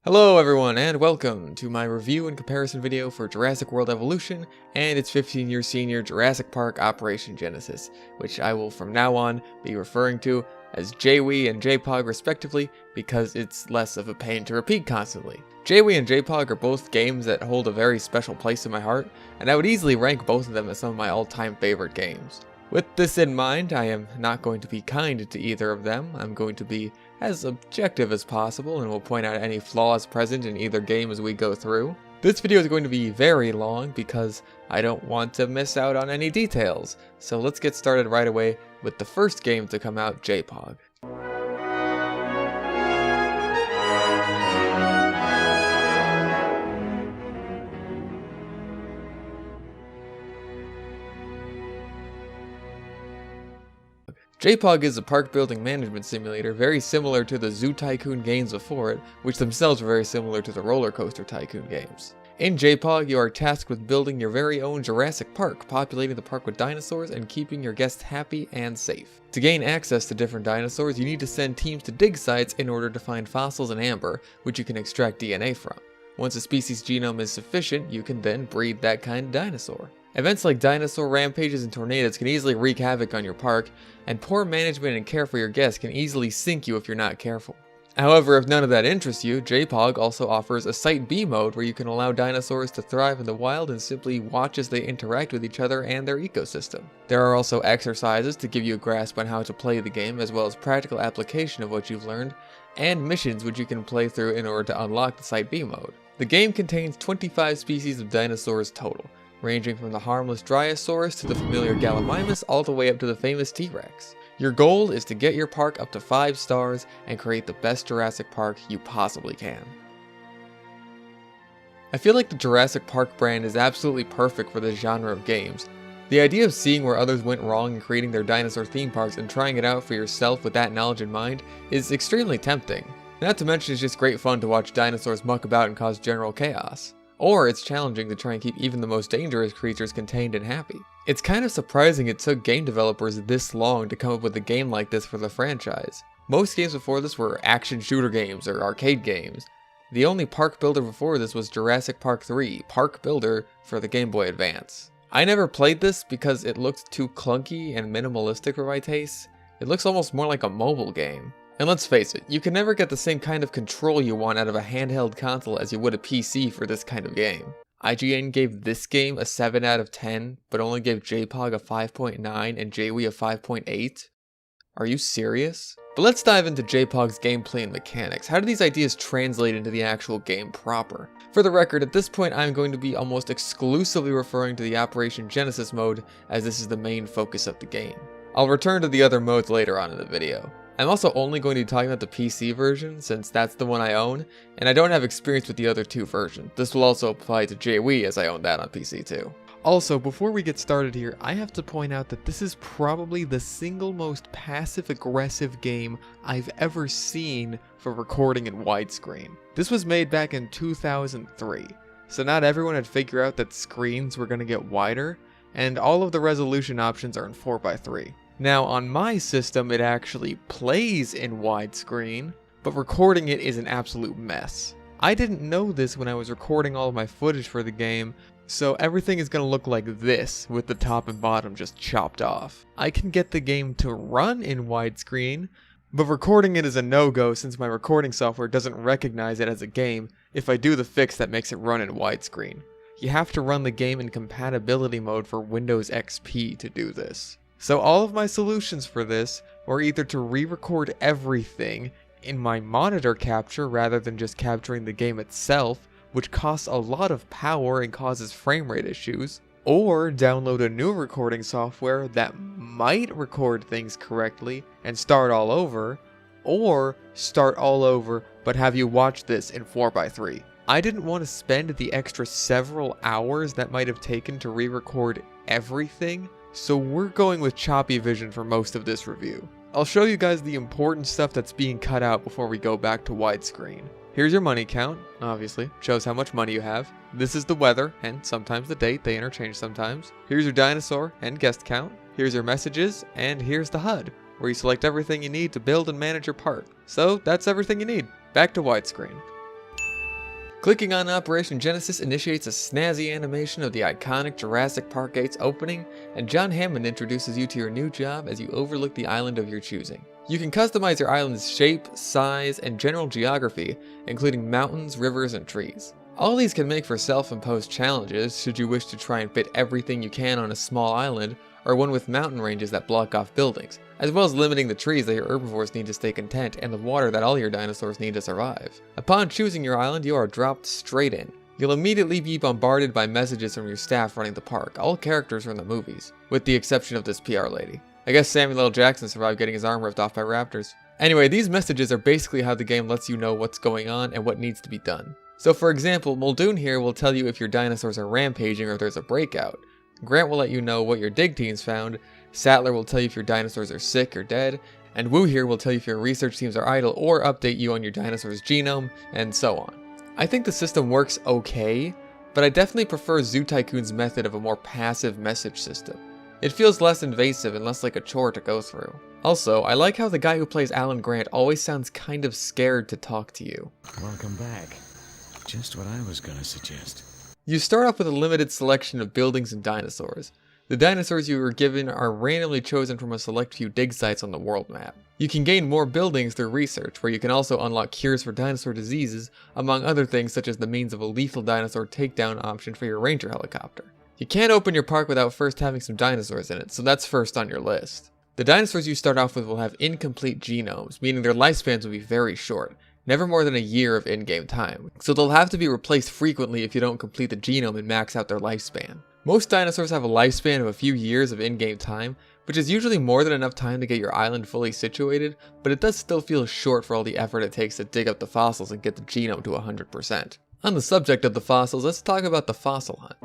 Hello everyone and welcome to my review and comparison video for Jurassic World Evolution and its 15-year senior Jurassic Park Operation Genesis, which I will from now on be referring to as JWE and JPOG respectively because it's less of a pain to repeat constantly. JWE and JPOG are both games that hold a very special place in my heart, and I would easily rank both of them as some of my all-time favorite games. With this in mind, I am not going to be kind to either of them. I'm going to be as objective as possible and will point out any flaws present in either game as we go through. This video is going to be very long because I don't want to miss out on any details. So let's get started right away with the first game to come out, JPOG. JPOG is a park building management simulator very similar to the Zoo Tycoon games before it, which themselves are very similar to the Roller Coaster Tycoon games. In JPOG, you are tasked with building your very own Jurassic Park, populating the park with dinosaurs and keeping your guests happy and safe. To gain access to different dinosaurs, you need to send teams to dig sites in order to find fossils in amber, which you can extract DNA from. Once a species genome is sufficient, you can then breed that kind of dinosaur. Events like dinosaur rampages and tornadoes can easily wreak havoc on your park, and poor management and care for your guests can easily sink you if you're not careful. However, if none of that interests you, JPOG also offers a Site B mode where you can allow dinosaurs to thrive in the wild and simply watch as they interact with each other and their ecosystem. There are also exercises to give you a grasp on how to play the game, as well as practical application of what you've learned, and missions which you can play through in order to unlock the Site B mode. The game contains 25 species of dinosaurs total, ranging from the harmless Dryosaurus to the familiar Gallimimus all the way up to the famous T-Rex. Your goal is to get your park up to 5 stars and create the best Jurassic Park you possibly can. I feel like the Jurassic Park brand is absolutely perfect for this genre of games. The idea of seeing where others went wrong in creating their dinosaur theme parks and trying it out for yourself with that knowledge in mind is extremely tempting. Not to mention it's just great fun to watch dinosaurs muck about and cause general chaos. Or it's challenging to try and keep even the most dangerous creatures contained and happy. It's kind of surprising it took game developers this long to come up with a game like this for the franchise. Most games before this were action shooter games or arcade games. The only park builder before this was Jurassic Park 3, Park Builder for the Game Boy Advance. I never played this because it looked too clunky and minimalistic for my taste. It looks almost more like a mobile game. And let's face it, you can never get the same kind of control you want out of a handheld console as you would a PC for this kind of game. IGN gave this game a 7 out of 10, but only gave JPOG a 5.9 and JWE a 5.8? Are you serious? But let's dive into JPOG's gameplay and mechanics. How do these ideas translate into the actual game proper? For the record, at this point I'm going to be almost exclusively referring to the Operation Genesis mode, as this is the main focus of the game. I'll return to the other modes later on in the video. I'm also only going to be talking about the PC version, since that's the one I own, and I don't have experience with the other two versions. This will also apply to JWE, as I own that on PC too. Also, before we get started here, I have to point out that this is probably the single most passive-aggressive game I've ever seen for recording in widescreen. This was made back in 2003, so not everyone had figured out that screens were going to get wider, and all of the resolution options are in 4:3. Now, on my system, it actually plays in widescreen, but recording it is an absolute mess. I didn't know this when I was recording all of my footage for the game, so everything is going to look like this, with the top and bottom just chopped off. I can get the game to run in widescreen, but recording it is a no-go since my recording software doesn't recognize it as a game if I do the fix that makes it run in widescreen. You have to run the game in compatibility mode for Windows XP to do this. So all of my solutions for this were either to re-record everything in my monitor capture rather than just capturing the game itself, which costs a lot of power and causes frame rate issues, or download a new recording software that might record things correctly and start all over, or start all over but have you watch this in 4:3. I didn't want to spend the extra several hours that might have taken to re-record everything, so we're going with choppy vision for most of this review. I'll show you guys the important stuff that's being cut out before we go back to widescreen. Here's your money count, obviously, shows how much money you have. This is the weather, and sometimes the date, they interchange sometimes. Here's your dinosaur and guest count. Here's your messages, and here's the HUD, where you select everything you need to build and manage your park. So that's everything you need. Back to widescreen. Clicking on Operation Genesis initiates a snazzy animation of the iconic Jurassic Park gates opening, and John Hammond introduces you to your new job as you overlook the island of your choosing. You can customize your island's shape, size, and general geography, including mountains, rivers, and trees. All these can make for self-imposed challenges should you wish to try and fit everything you can on a small island, or one with mountain ranges that block off buildings, as well as limiting the trees that your herbivores need to stay content and the water that all your dinosaurs need to survive. Upon choosing your island, you are dropped straight in. You'll immediately be bombarded by messages from your staff running the park, all characters from the movies, with the exception of this PR lady. I guess Samuel L. Jackson survived getting his arm ripped off by raptors. Anyway, these messages are basically how the game lets you know what's going on and what needs to be done. So for example, Muldoon here will tell you if your dinosaurs are rampaging or if there's a breakout. Grant will let you know what your dig teams found, Sattler will tell you if your dinosaurs are sick or dead, and Wu here will tell you if your research teams are idle or update you on your dinosaur's genome, and so on. I think the system works okay, but I definitely prefer Zoo Tycoon's method of a more passive message system. It feels less invasive and less like a chore to go through. Also, I like how the guy who plays Alan Grant always sounds kind of scared to talk to you. Welcome back. Just what I was gonna suggest. You start off with a limited selection of buildings and dinosaurs. The dinosaurs you were given are randomly chosen from a select few dig sites on the world map. You can gain more buildings through research, where you can also unlock cures for dinosaur diseases, among other things such as the means of a lethal dinosaur takedown option for your ranger helicopter. You can't open your park without first having some dinosaurs in it, so that's first on your list. The dinosaurs you start off with will have incomplete genomes, meaning their lifespans will be very short, never more than a year of in-game time, so they'll have to be replaced frequently if you don't complete the genome and max out their lifespan. Most dinosaurs have a lifespan of a few years of in-game time, which is usually more than enough time to get your island fully situated, but it does still feel short for all the effort it takes to dig up the fossils and get the genome to 100%. On the subject of the fossils, let's talk about the fossil hunt.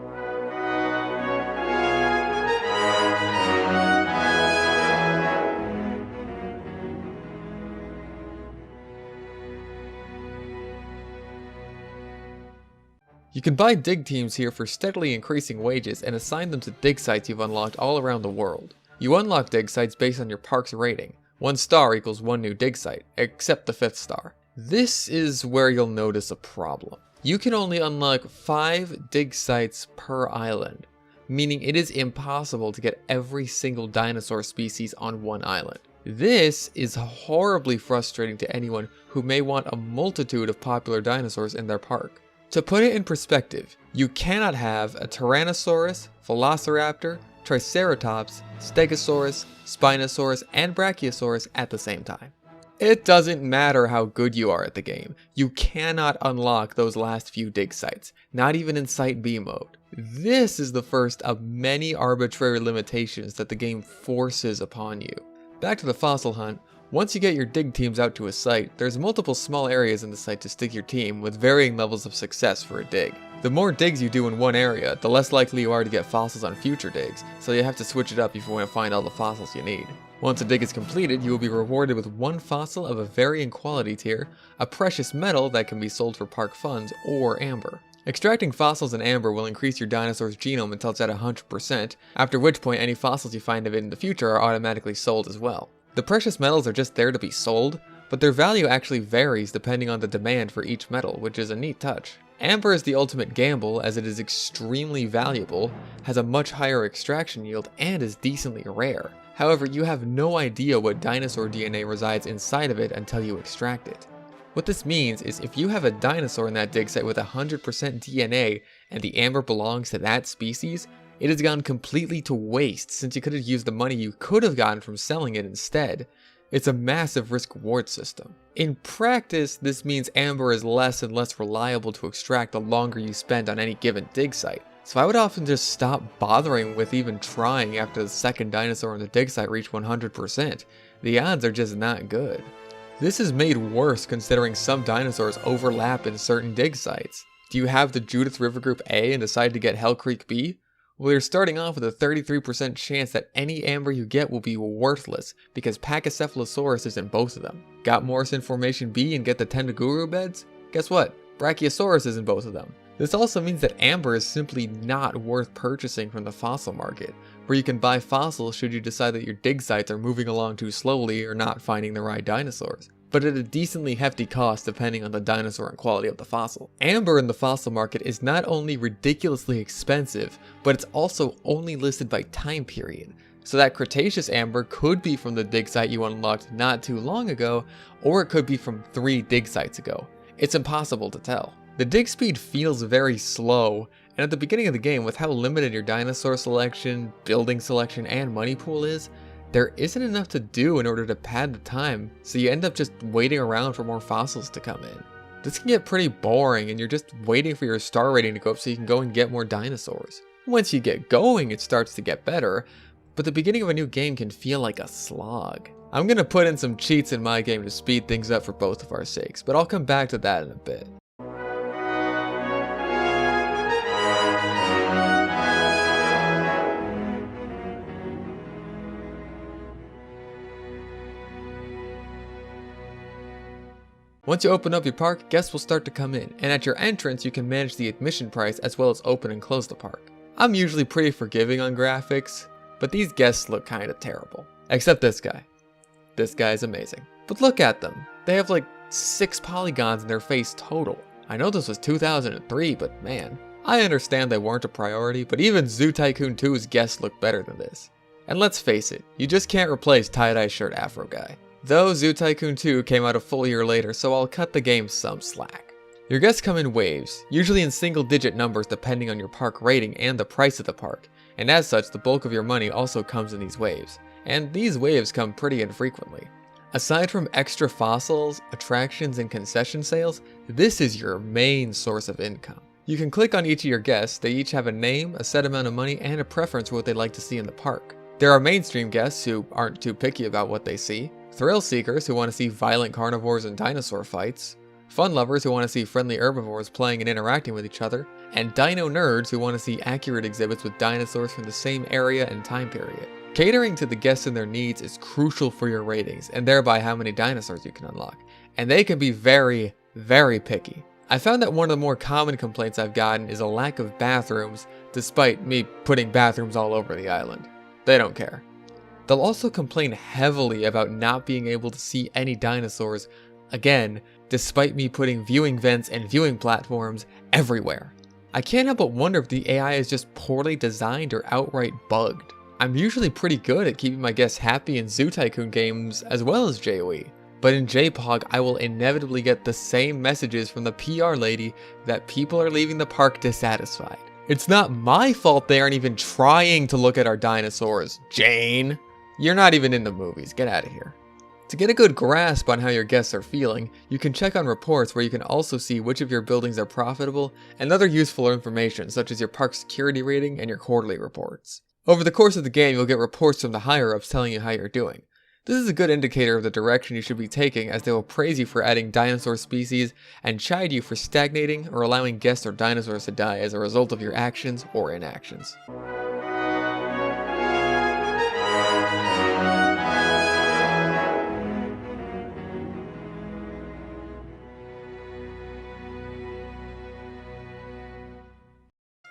You can buy dig teams here for steadily increasing wages and assign them to dig sites you've unlocked all around the world. You unlock dig sites based on your park's rating. 1 star equals 1 new dig site, except the 5th star. This is where you'll notice a problem. You can only unlock 5 dig sites per island, meaning it is impossible to get every single dinosaur species on one island. This is horribly frustrating to anyone who may want a multitude of popular dinosaurs in their park. To put it in perspective, you cannot have a Tyrannosaurus, Velociraptor, Triceratops, Stegosaurus, Spinosaurus, and Brachiosaurus at the same time. It doesn't matter how good you are at the game, you cannot unlock those last few dig sites, not even in Site B mode. This is the first of many arbitrary limitations that the game forces upon you. Back to the fossil hunt. Once you get your dig teams out to a site, there's multiple small areas in the site to stick your team with varying levels of success for a dig. The more digs you do in one area, the less likely you are to get fossils on future digs, so you have to switch it up if you want to find all the fossils you need. Once a dig is completed, you will be rewarded with 1 fossil of a varying quality tier, a precious metal that can be sold for park funds, or amber. Extracting fossils in amber will increase your dinosaur's genome until it's at 100%, after which point any fossils you find of it in the future are automatically sold as well. The precious metals are just there to be sold, but their value actually varies depending on the demand for each metal, which is a neat touch. Amber is the ultimate gamble as it is extremely valuable, has a much higher extraction yield, and is decently rare. However, you have no idea what dinosaur DNA resides inside of it until you extract it. What this means is if you have a dinosaur in that dig site with 100% DNA and the amber belongs to that species, it has gone completely to waste since you could have used the money you could have gotten from selling it instead. It's a massive risk-reward system. In practice, this means amber is less and less reliable to extract the longer you spend on any given dig site. So I would often just stop bothering with even trying after the second dinosaur on the dig site reached 100%. The odds are just not good. This is made worse considering some dinosaurs overlap in certain dig sites. Do you have the Judith River Group A and decide to get Hell Creek B? Well, you're starting off with a 33% chance that any amber you get will be worthless because Pachycephalosaurus is in both of them. Got Morrison Formation B and get the Tendaguru beds? Guess what? Brachiosaurus is in both of them. This also means that amber is simply not worth purchasing from the fossil market, where you can buy fossils should you decide that your dig sites are moving along too slowly or not finding the right dinosaurs. but at a decently hefty cost depending on the dinosaur and quality of the fossil. Amber in the fossil market is not only ridiculously expensive, but it's also only listed by time period. So that Cretaceous amber could be from the dig site you unlocked not too long ago, or it could be from 3 dig sites ago. It's impossible to tell. The dig speed feels very slow, and at the beginning of the game, with how limited your dinosaur selection, building selection, and money pool is, there isn't enough to do in order to pad the time, so you end up just waiting around for more fossils to come in. This can get pretty boring, and you're just waiting for your star rating to go up so you can go and get more dinosaurs. Once you get going, it starts to get better, but the beginning of a new game can feel like a slog. I'm gonna put in some cheats in my game to speed things up for both of our sakes, but I'll come back to that in a bit. Once you open up your park, guests will start to come in, and at your entrance you can manage the admission price as well as open and close the park. I'm usually pretty forgiving on graphics, but these guests look kinda terrible. Except this guy. This guy's amazing. But look at them. They have like 6 polygons in their face total. I know this was 2003, but man. I understand they weren't a priority, but even Zoo Tycoon 2's guests look better than this. And let's face it, you just can't replace tie-dye shirt afro guy. Though Zoo Tycoon 2 came out a full year later, so I'll cut the game some slack. Your guests come in waves, usually in single-digit numbers depending on your park rating and the price of the park, and as such the bulk of your money also comes in these waves, and these waves come pretty infrequently. Aside from extra fossils, attractions, and concession sales, this is your main source of income. You can click on each of your guests, they each have a name, a set amount of money, and a preference for what they'd like to see in the park. There are mainstream guests who aren't too picky about what they see, thrill seekers who want to see violent carnivores and dinosaur fights, fun lovers who want to see friendly herbivores playing and interacting with each other, and dino nerds who want to see accurate exhibits with dinosaurs from the same area and time period. Catering to the guests and their needs is crucial for your ratings, and thereby how many dinosaurs you can unlock, and they can be very, very picky. I found that one of the more common complaints I've gotten is a lack of bathrooms, despite me putting bathrooms all over the island. They don't care. They'll also complain heavily about not being able to see any dinosaurs, again, despite me putting viewing vents and viewing platforms everywhere. I can't help but wonder if the AI is just poorly designed or outright bugged. I'm usually pretty good at keeping my guests happy in Zoo Tycoon games as well as JWE, but in JPOG I will inevitably get the same messages from the PR lady that people are leaving the park dissatisfied. It's not my fault they aren't even trying to look at our dinosaurs, Jane. You're not even in the movies, get out of here. To get a good grasp on how your guests are feeling, you can check on reports where you can also see which of your buildings are profitable and other useful information such as your park security rating and your quarterly reports. Over the course of the game, you'll get reports from the higher ups telling you how you're doing. This is a good indicator of the direction you should be taking, as they will praise you for adding dinosaur species and chide you for stagnating or allowing guests or dinosaurs to die as a result of your actions or inactions.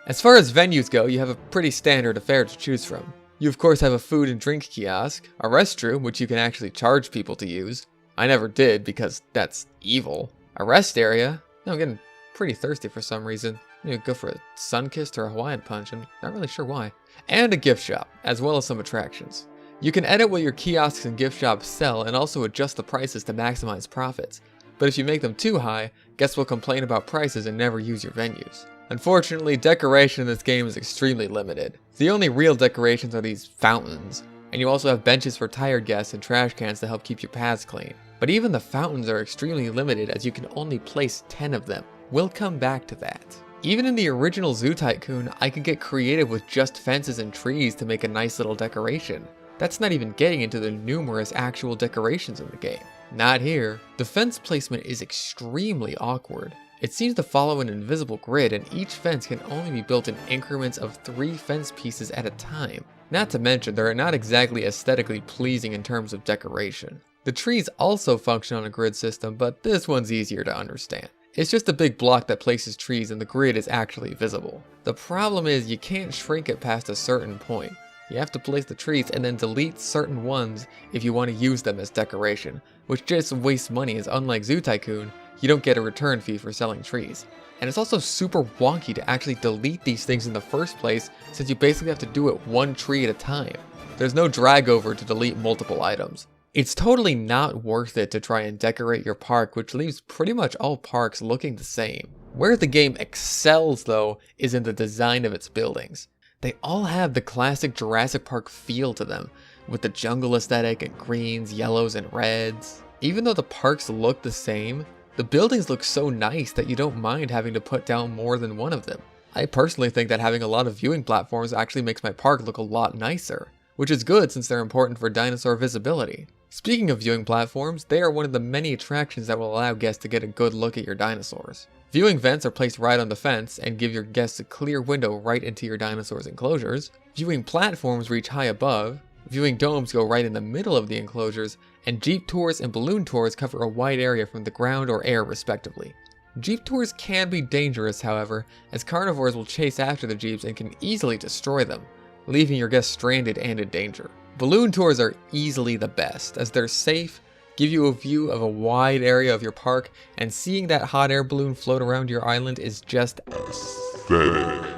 As far as venues go, you have a pretty standard affair to choose from. You of course have a food and drink kiosk, a restroom which you can actually charge people to use. I never did because that's evil. A rest area. I'm getting pretty thirsty for some reason. I'm gonna go for a sun-kissed or a Hawaiian punch, and not really sure why. And a gift shop, as well as some attractions. You can edit what your kiosks and gift shops sell and also adjust the prices to maximize profits. But if you make them too high, guests will complain about prices and never use your venues. Unfortunately, decoration in this game is extremely limited. The only real decorations are these fountains, and you also have benches for tired guests and trash cans to help keep your paths clean. But even the fountains are extremely limited as you can only place 10 of them. We'll come back to that. Even in the original Zoo Tycoon, I could get creative with just fences and trees to make a nice little decoration. That's not even getting into the numerous actual decorations in the game. Not here. The fence placement is extremely awkward. It seems to follow an invisible grid, and each fence can only be built in increments of 3 fence pieces at a time. Not to mention, they are not exactly aesthetically pleasing in terms of decoration. The trees also function on a grid system, but this one's easier to understand. It's just a big block that places trees and the grid is actually visible. The problem is you can't shrink it past a certain point. You have to place the trees and then delete certain ones if you want to use them as decoration, which just wastes money as unlike Zoo Tycoon, you don't get a return fee for selling trees. And it's also super wonky to actually delete these things in the first place since you basically have to do it one tree at a time. There's no drag over to delete multiple items. It's totally not worth it to try and decorate your park, which leaves pretty much all parks looking the same. Where the game excels though is in the design of its buildings. They all have the classic Jurassic Park feel to them, with the jungle aesthetic and greens, yellows, and reds. Even though the parks look the same, the buildings look so nice that you don't mind having to put down more than one of them. I personally think that having a lot of viewing platforms actually makes my park look a lot nicer, which is good since they're important for dinosaur visibility. Speaking of viewing platforms, they are one of the many attractions that will allow guests to get a good look at your dinosaurs. Viewing vents are placed right on the fence and give your guests a clear window right into your dinosaurs' enclosures. Viewing platforms reach high above. Viewing domes go right in the middle of the enclosures, and Jeep tours and balloon tours cover a wide area from the ground or air respectively. Jeep tours can be dangerous, however, as carnivores will chase after the Jeeps and can easily destroy them, leaving your guests stranded and in danger. Balloon tours are easily the best, as they're safe, give you a view of a wide area of your park, and seeing that hot air balloon float around your island is just aesthetic.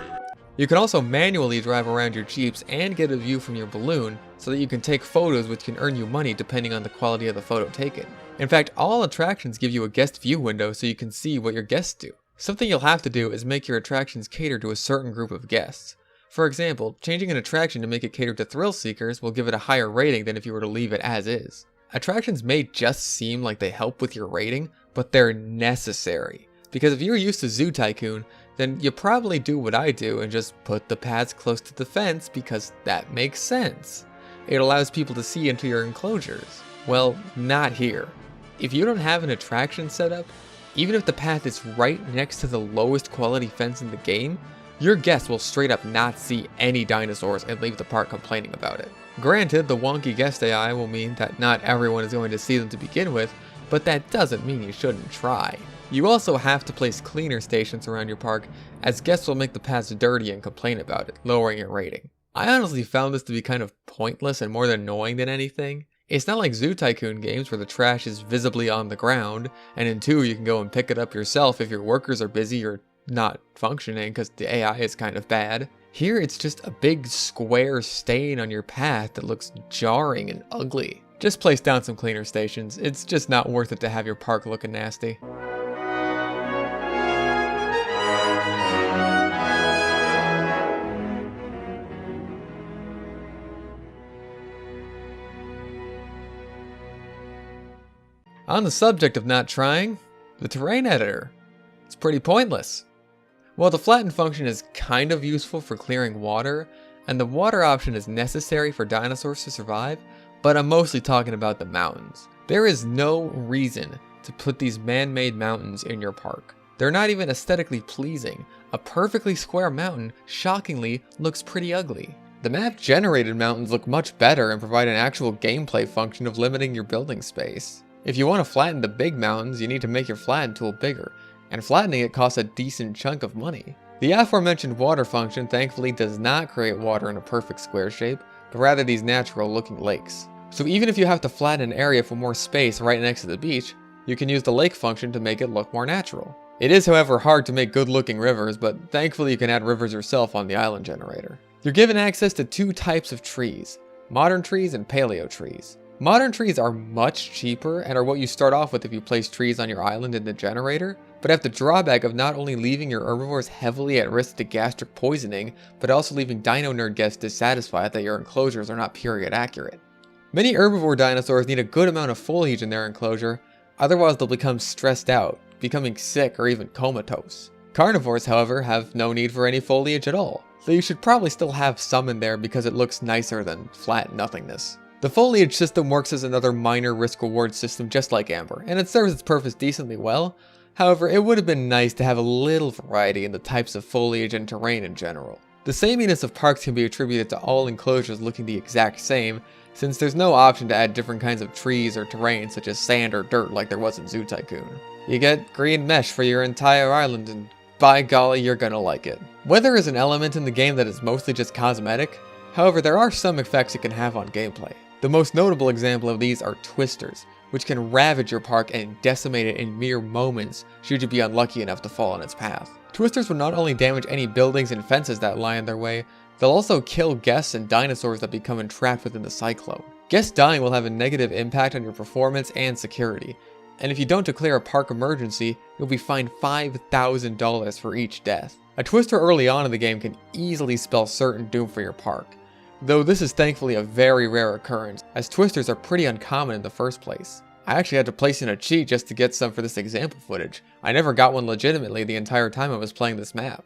You can also manually drive around your Jeeps and get a view from your balloon so that you can take photos which can earn you money depending on the quality of the photo taken. In fact, all attractions give you a guest view window so you can see what your guests do. Something you'll have to do is make your attractions cater to a certain group of guests. For example, changing an attraction to make it cater to thrill seekers will give it a higher rating than if you were to leave it as is. Attractions may just seem like they help with your rating, but they're necessary. Because if you're used to Zoo Tycoon, then you probably do what I do and just put the pads close to the fence because that makes sense. It allows people to see into your enclosures. Well, not here. If you don't have an attraction set up, even if the path is right next to the lowest quality fence in the game, your guests will straight up not see any dinosaurs and leave the park complaining about it. Granted, the wonky guest AI will mean that not everyone is going to see them to begin with, but that doesn't mean you shouldn't try. You also have to place cleaner stations around your park, as guests will make the paths dirty and complain about it, lowering your rating. I honestly found this to be kind of pointless and more annoying than anything. It's not like Zoo Tycoon games where the trash is visibly on the ground, and in 2 you can go and pick it up yourself if your workers are busy or not functioning because the AI is kind of bad. Here it's just a big square stain on your path that looks jarring and ugly. Just place down some cleaner stations, it's just not worth it to have your park looking nasty. On the subject of not trying, the terrain editor. It's pretty pointless. Well, the flatten function is kind of useful for clearing water, and the water option is necessary for dinosaurs to survive, but I'm mostly talking about the mountains. There is no reason to put these man-made mountains in your park. They're not even aesthetically pleasing. A perfectly square mountain, shockingly, looks pretty ugly. The map-generated mountains look much better and provide an actual gameplay function of limiting your building space. If you want to flatten the big mountains, you need to make your flatten tool bigger, and flattening it costs a decent chunk of money. The aforementioned water function thankfully does not create water in a perfect square shape, but rather these natural looking lakes. So even if you have to flatten an area for more space right next to the beach, you can use the lake function to make it look more natural. It is however hard to make good looking rivers, but thankfully you can add rivers yourself on the island generator. You're given access to 2 types of trees, modern trees and paleo trees. Modern trees are much cheaper and are what you start off with if you place trees on your island in the generator, but have the drawback of not only leaving your herbivores heavily at risk to gastric poisoning, but also leaving dino nerd guests dissatisfied that your enclosures are not period accurate. Many herbivore dinosaurs need a good amount of foliage in their enclosure, otherwise they'll become stressed out, becoming sick or even comatose. Carnivores, however, have no need for any foliage at all, so you should probably still have some in there because it looks nicer than flat nothingness. The foliage system works as another minor risk-reward system just like Amber, and it serves its purpose decently well. However, it would have been nice to have a little variety in the types of foliage and terrain in general. The sameness of parks can be attributed to all enclosures looking the exact same, since there's no option to add different kinds of trees or terrain such as sand or dirt like there was in Zoo Tycoon. You get green mesh for your entire island and by golly you're gonna like it. Weather is an element in the game that is mostly just cosmetic. However, there are some effects it can have on gameplay. The most notable example of these are twisters, which can ravage your park and decimate it in mere moments should you be unlucky enough to fall on its path. Twisters will not only damage any buildings and fences that lie in their way, they'll also kill guests and dinosaurs that become entrapped within the cyclone. Guests dying will have a negative impact on your performance and security, and if you don't declare a park emergency, you'll be fined $5,000 for each death. A twister early on in the game can easily spell certain doom for your park, though this is thankfully a very rare occurrence, as twisters are pretty uncommon in the first place. I actually had to place in a cheat just to get some for this example footage. I never got one legitimately the entire time I was playing this map.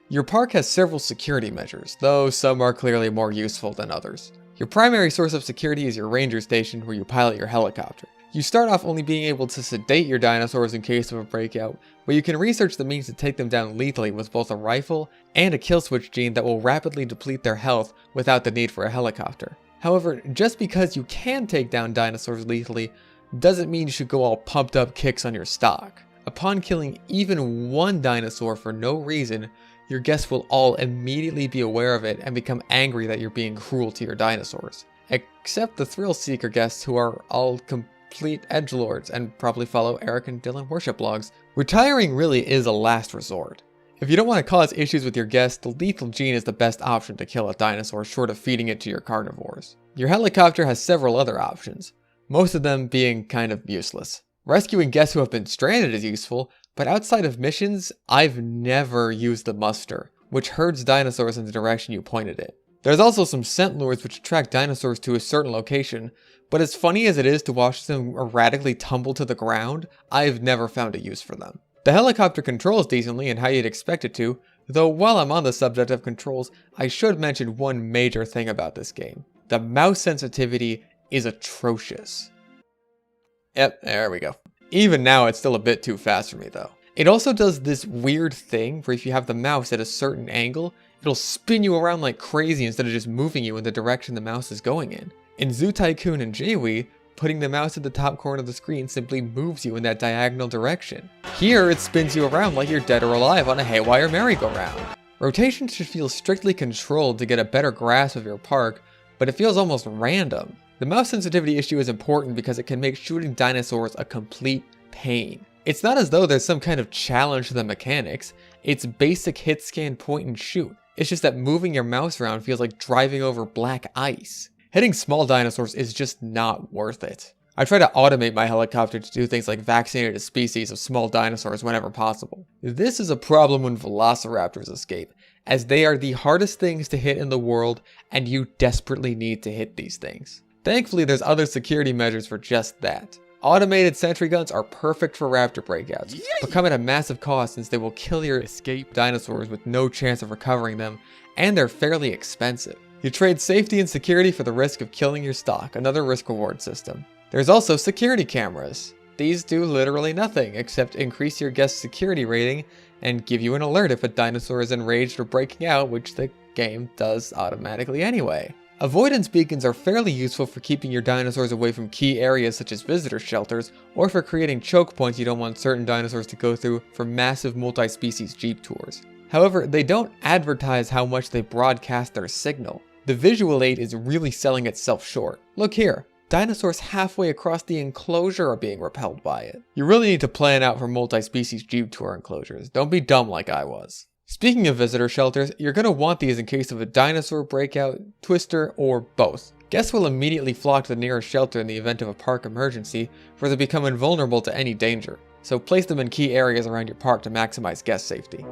Your park has several security measures, though some are clearly more useful than others. Your primary source of security is your ranger station, where you pilot your helicopter. You start off only being able to sedate your dinosaurs in case of a breakout, but you can research the means to take them down lethally with both a rifle and a kill switch gene that will rapidly deplete their health without the need for a helicopter. However, just because you can take down dinosaurs lethally doesn't mean you should go all pumped up kicks on your stock. Upon killing even one dinosaur for no reason, your guests will all immediately be aware of it and become angry that you're being cruel to your dinosaurs. Except the thrill seeker guests, who are all complete edgelords and probably follow Eric and Dylan worship blogs. Retiring really is a last resort. If you don't want to cause issues with your guests, the lethal gene is the best option to kill a dinosaur short of feeding it to your carnivores. Your helicopter has several other options, most of them being kind of useless. Rescuing guests who have been stranded is useful, but outside of missions, I've never used the muster, which herds dinosaurs in the direction you pointed it. There's also some scent lures which attract dinosaurs to a certain location, but as funny as it is to watch them erratically tumble to the ground, I've never found a use for them. The helicopter controls decently and how you'd expect it to, though while I'm on the subject of controls, I should mention one major thing about this game. The mouse sensitivity is atrocious. Yep, there we go. Even now, it's still a bit too fast for me though. It also does this weird thing where if you have the mouse at a certain angle, it'll spin you around like crazy instead of just moving you in the direction the mouse is going in. In Zoo Tycoon and JWE, putting the mouse at the top corner of the screen simply moves you in that diagonal direction. Here, it spins you around like you're dead or alive on a haywire merry-go-round. Rotation should feel strictly controlled to get a better grasp of your park, but it feels almost random. The mouse sensitivity issue is important because it can make shooting dinosaurs a complete pain. It's not as though there's some kind of challenge to the mechanics, it's basic hit scan point and shoot. It's just that moving your mouse around feels like driving over black ice. Hitting small dinosaurs is just not worth it. I try to automate my helicopter to do things like vaccinate a species of small dinosaurs whenever possible. This is a problem when velociraptors escape, as they are the hardest things to hit in the world and you desperately need to hit these things. Thankfully, there's other security measures for just that. Automated sentry guns are perfect for raptor breakouts, but come at a massive cost since they will kill your escaped dinosaurs with no chance of recovering them, and they're fairly expensive. You trade safety and security for the risk of killing your stock, another risk-reward system. There's also security cameras. These do literally nothing except increase your guest's security rating and give you an alert if a dinosaur is enraged or breaking out, which the game does automatically anyway. Avoidance beacons are fairly useful for keeping your dinosaurs away from key areas such as visitor shelters, or for creating choke points you don't want certain dinosaurs to go through for massive multi-species jeep tours. However, they don't advertise how much they broadcast their signal. The visual aid is really selling itself short. Look here, dinosaurs halfway across the enclosure are being repelled by it. You really need to plan out for multi-species jeep tour enclosures. Don't be dumb like I was. Speaking of visitor shelters, you're going to want these in case of a dinosaur breakout, twister, or both. Guests will immediately flock to the nearest shelter in the event of a park emergency, where they become invulnerable to any danger, so place them in key areas around your park to maximize guest safety.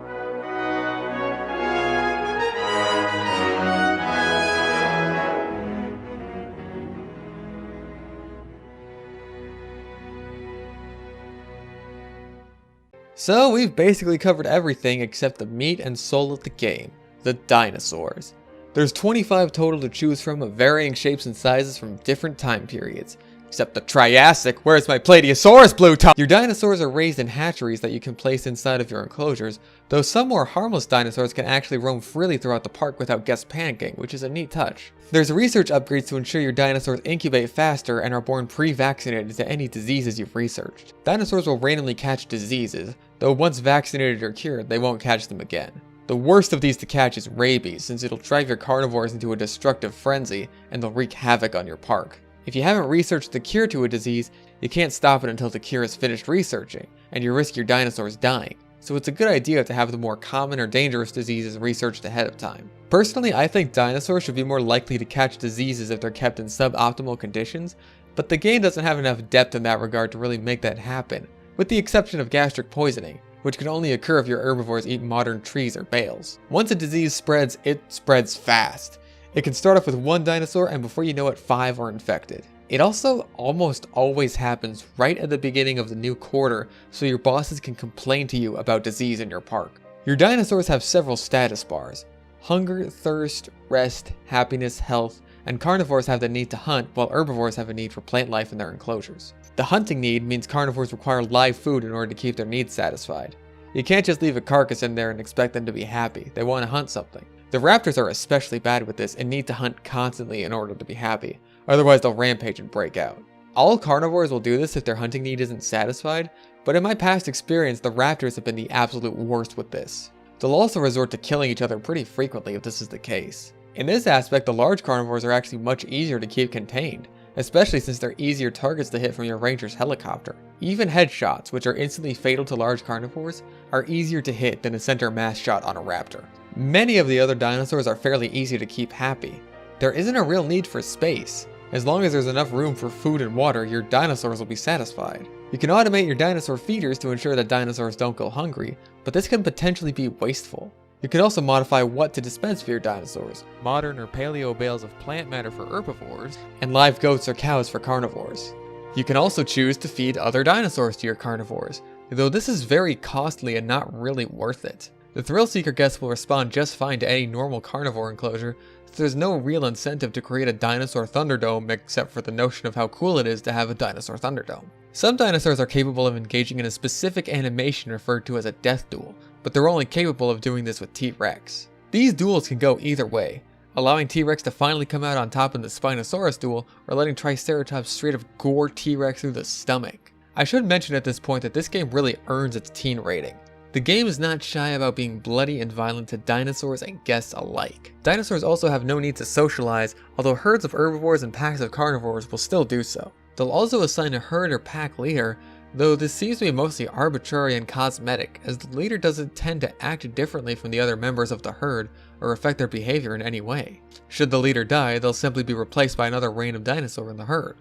So we've basically covered everything except the meat and soul of the game, the dinosaurs. There's 25 total to choose from of varying shapes and sizes from different time periods. Except the Triassic. Where's my Plateosaurus, Blue Top? Your dinosaurs are raised in hatcheries that you can place inside of your enclosures, though some more harmless dinosaurs can actually roam freely throughout the park without guests panicking, which is a neat touch. There's research upgrades to ensure your dinosaurs incubate faster and are born pre-vaccinated to any diseases you've researched. Dinosaurs will randomly catch diseases, though once vaccinated or cured, they won't catch them again. The worst of these to catch is rabies, since it'll drive your carnivores into a destructive frenzy, and they'll wreak havoc on your park. If you haven't researched the cure to a disease, you can't stop it until the cure is finished researching, and you risk your dinosaurs dying. So it's a good idea to have the more common or dangerous diseases researched ahead of time. Personally, I think dinosaurs should be more likely to catch diseases if they're kept in suboptimal conditions, but the game doesn't have enough depth in that regard to really make that happen, with the exception of gastric poisoning, which can only occur if your herbivores eat modern trees or bales. Once a disease spreads, it spreads fast. It can start off with one dinosaur, and before you know it, 5 are infected. It also almost always happens right at the beginning of the new quarter, so your bosses can complain to you about disease in your park. Your dinosaurs have several status bars: hunger, thirst, rest, happiness, health, and carnivores have the need to hunt, while herbivores have a need for plant life in their enclosures. The hunting need means carnivores require live food in order to keep their needs satisfied. You can't just leave a carcass in there and expect them to be happy. They want to hunt something. The raptors are especially bad with this and need to hunt constantly in order to be happy, otherwise they'll rampage and break out. All carnivores will do this if their hunting need isn't satisfied, but in my past experience, the raptors have been the absolute worst with this. They'll also resort to killing each other pretty frequently if this is the case. In this aspect, the large carnivores are actually much easier to keep contained, especially since they're easier targets to hit from your ranger's helicopter. Even headshots, which are instantly fatal to large carnivores, are easier to hit than a center mass shot on a raptor. Many of the other dinosaurs are fairly easy to keep happy. There isn't a real need for space. As long as there's enough room for food and water, your dinosaurs will be satisfied. You can automate your dinosaur feeders to ensure that dinosaurs don't go hungry, but this can potentially be wasteful. You can also modify what to dispense for your dinosaurs: modern or paleo bales of plant matter for herbivores, and live goats or cows for carnivores. You can also choose to feed other dinosaurs to your carnivores, though this is very costly and not really worth it. The thrill seeker guests will respond just fine to any normal carnivore enclosure, so there's no real incentive to create a dinosaur thunderdome except for the notion of how cool it is to have a dinosaur thunderdome. Some dinosaurs are capable of engaging in a specific animation referred to as a death duel, but they're only capable of doing this with T-Rex. These duels can go either way, allowing T-Rex to finally come out on top in the Spinosaurus duel, or letting Triceratops straight up gore T-Rex through the stomach. I should mention at this point that this game really earns its teen rating. The game is not shy about being bloody and violent to dinosaurs and guests alike. Dinosaurs also have no need to socialize, although herds of herbivores and packs of carnivores will still do so. They'll also assign a herd or pack leader, though this seems to be mostly arbitrary and cosmetic, as the leader doesn't tend to act differently from the other members of the herd or affect their behavior in any way. Should the leader die, they'll simply be replaced by another random dinosaur in the herd.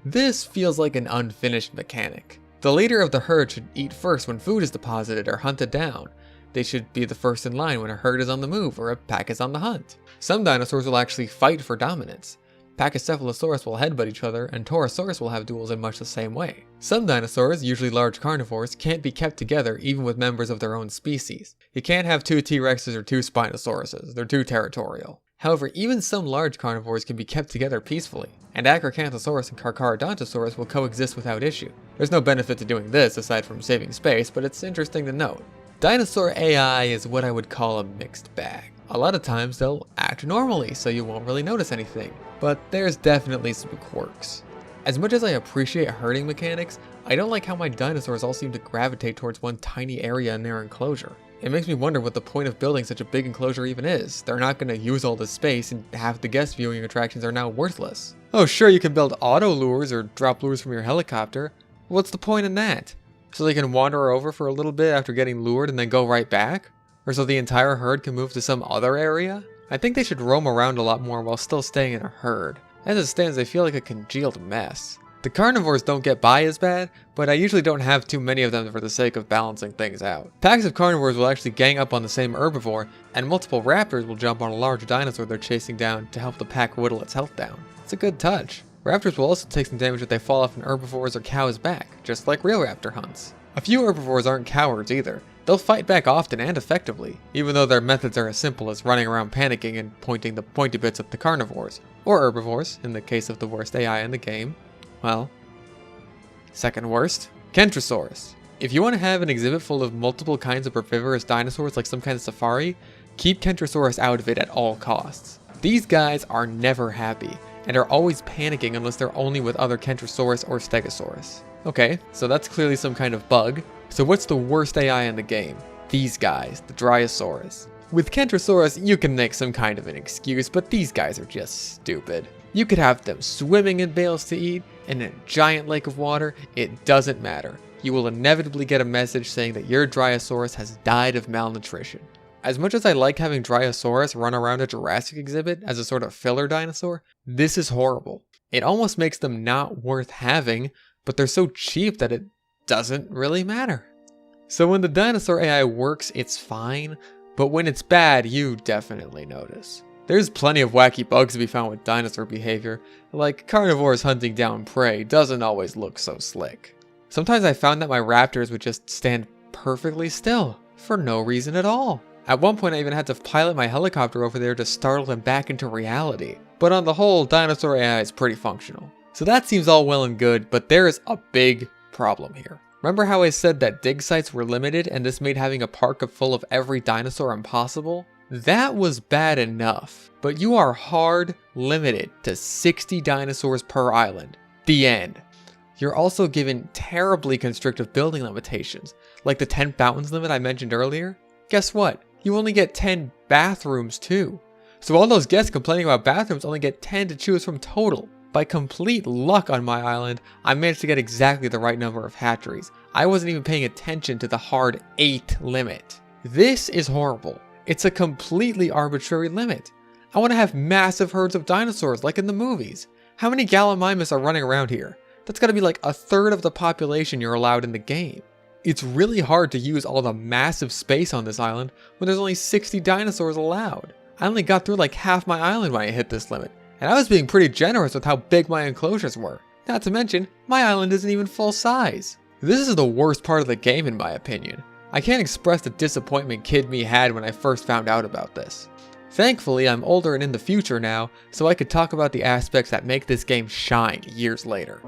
This feels like an unfinished mechanic. The leader of the herd should eat first when food is deposited or hunted down. They should be the first in line when a herd is on the move or a pack is on the hunt. Some dinosaurs will actually fight for dominance. Pachycephalosaurus will headbutt each other, and Torosaurus will have duels in much the same way. Some dinosaurs, usually large carnivores, can't be kept together even with members of their own species. You can't have 2 T-Rexes or 2 Spinosauruses, they're too territorial. However, even some large carnivores can be kept together peacefully, and Acrocanthosaurus and Carcharodontosaurus will coexist without issue. There's no benefit to doing this aside from saving space, but it's interesting to note. Dinosaur AI is what I would call a mixed bag. A lot of times they'll act normally, so you won't really notice anything, but there's definitely some quirks. As much as I appreciate herding mechanics, I don't like how my dinosaurs all seem to gravitate towards one tiny area in their enclosure. It makes me wonder what the point of building such a big enclosure even is. They're not going to use all this space, and half the guest viewing attractions are now worthless. Oh sure, you can build auto lures or drop lures from your helicopter. What's the point in that? So they can wander over for a little bit after getting lured and then go right back? Or so the entire herd can move to some other area? I think they should roam around a lot more while still staying in a herd. As it stands, they feel like a congealed mess. The carnivores don't get by as bad, but I usually don't have too many of them for the sake of balancing things out. Packs of carnivores will actually gang up on the same herbivore, and multiple raptors will jump on a large dinosaur they're chasing down to help the pack whittle its health down. It's a good touch. Raptors will also take some damage if they fall off an herbivore's or cow's back, just like real raptor hunts. A few herbivores aren't cowards either. They'll fight back often and effectively, even though their methods are as simple as running around panicking and pointing the pointy bits at the carnivores, or herbivores, in the case of the worst AI in the game. Well, Second worst, Kentrosaurus. If you want to have an exhibit full of multiple kinds of herbivorous dinosaurs like some kind of safari, keep Kentrosaurus out of it at all costs. These guys are never happy, and are always panicking unless they're only with other Kentrosaurus or Stegosaurus. Okay, so that's clearly some kind of bug. So what's the worst AI in the game? These guys, the Dryosaurus. With Kentrosaurus, you can make some kind of an excuse, but these guys are just stupid. You could have them swimming in bales to eat, in a giant lake of water, it doesn't matter. You will inevitably get a message saying that your Dryosaurus has died of malnutrition. As much as I like having Dryosaurus run around a Jurassic exhibit as a sort of filler dinosaur, this is horrible. It almost makes them not worth having, but they're so cheap that it doesn't really matter. So when the dinosaur AI works, it's fine, but when it's bad, you definitely notice. There's plenty of wacky bugs to be found with dinosaur behavior, like carnivores hunting down prey doesn't always look so slick. Sometimes I found that my raptors would just stand perfectly still, for no reason at all. At one point I even had to pilot my helicopter over there to startle them back into reality. But on the whole, dinosaur AI is pretty functional. So that seems all well and good, but there is a big problem here. Remember how I said that dig sites were limited and this made having a park full of every dinosaur impossible? That was bad enough, but you are hard limited to 60 dinosaurs per island. The end. You're also given terribly constrictive building limitations, like the 10 fountains limit I mentioned earlier. Guess what? You only get 10 bathrooms too. So all those guests complaining about bathrooms only get 10 to choose from total. By complete luck on my island, I managed to get exactly the right number of hatcheries. I wasn't even paying attention to the hard 8 limit. This is horrible. It's a completely arbitrary limit. I want to have massive herds of dinosaurs like in the movies. How many Gallimimus are running around here? That's gotta be like a third of the population you're allowed in the game. It's really hard to use all the massive space on this island when there's only 60 dinosaurs allowed. I only got through like half my island when I hit this limit, and I was being pretty generous with how big my enclosures were. Not to mention, my island isn't even full size. This is the worst part of the game in my opinion. I can't express the disappointment Kid Me had when I first found out about this. Thankfully, I'm older and in the future now, so I could talk about the aspects that make this game shine years later.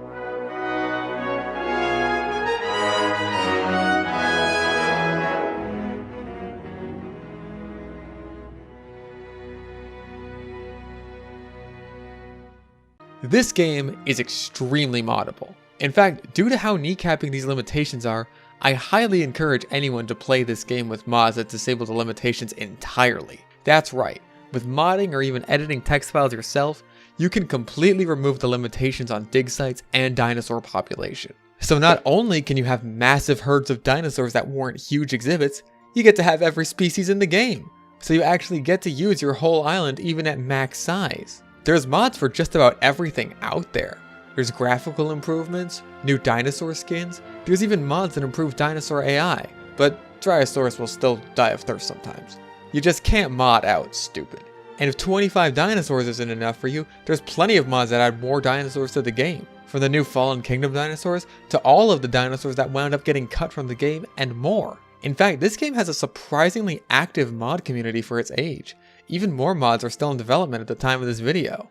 This game is extremely moddable. In fact, due to how kneecapping these limitations are, I highly encourage anyone to play this game with mods that disable the limitations entirely. That's right, with modding or even editing text files yourself, you can completely remove the limitations on dig sites and dinosaur population. So not only can you have massive herds of dinosaurs that warrant huge exhibits, you get to have every species in the game. So you actually get to use your whole island even at max size. There's mods for just about everything out there. There's graphical improvements, new dinosaur skins, there's even mods that improve dinosaur AI, but Dryosaurus will still die of thirst sometimes. You just can't mod out stupid. And if 25 dinosaurs isn't enough for you, there's plenty of mods that add more dinosaurs to the game. From the new Fallen Kingdom dinosaurs, to all of the dinosaurs that wound up getting cut from the game, and more. In fact, this game has a surprisingly active mod community for its age. Even more mods are still in development at the time of this video.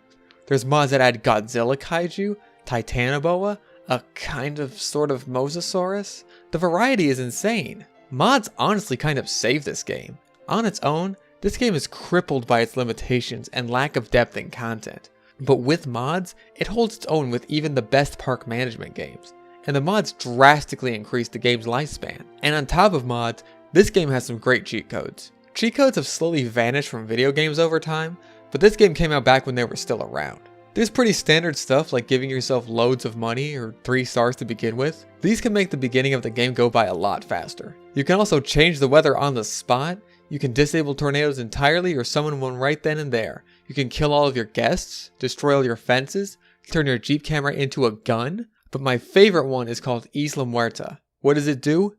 There's mods that add Godzilla Kaiju, Titanoboa, a kind of sort of Mosasaurus. The variety is insane. Mods honestly kind of save this game. On its own, this game is crippled by its limitations and lack of depth in content. But with mods, it holds its own with even the best park management games. And the mods drastically increase the game's lifespan. And on top of mods, this game has some great cheat codes. Cheat codes have slowly vanished from video games over time, but this game came out back when they were still around. There's pretty standard stuff like giving yourself loads of money or 3 stars to begin with. These can make the beginning of the game go by a lot faster. You can also change the weather on the spot. You can disable tornadoes entirely or summon one right then and there. You can kill all of your guests, destroy all your fences, turn your Jeep camera into a gun. But my favorite one is called Isla Muerta. What does it do?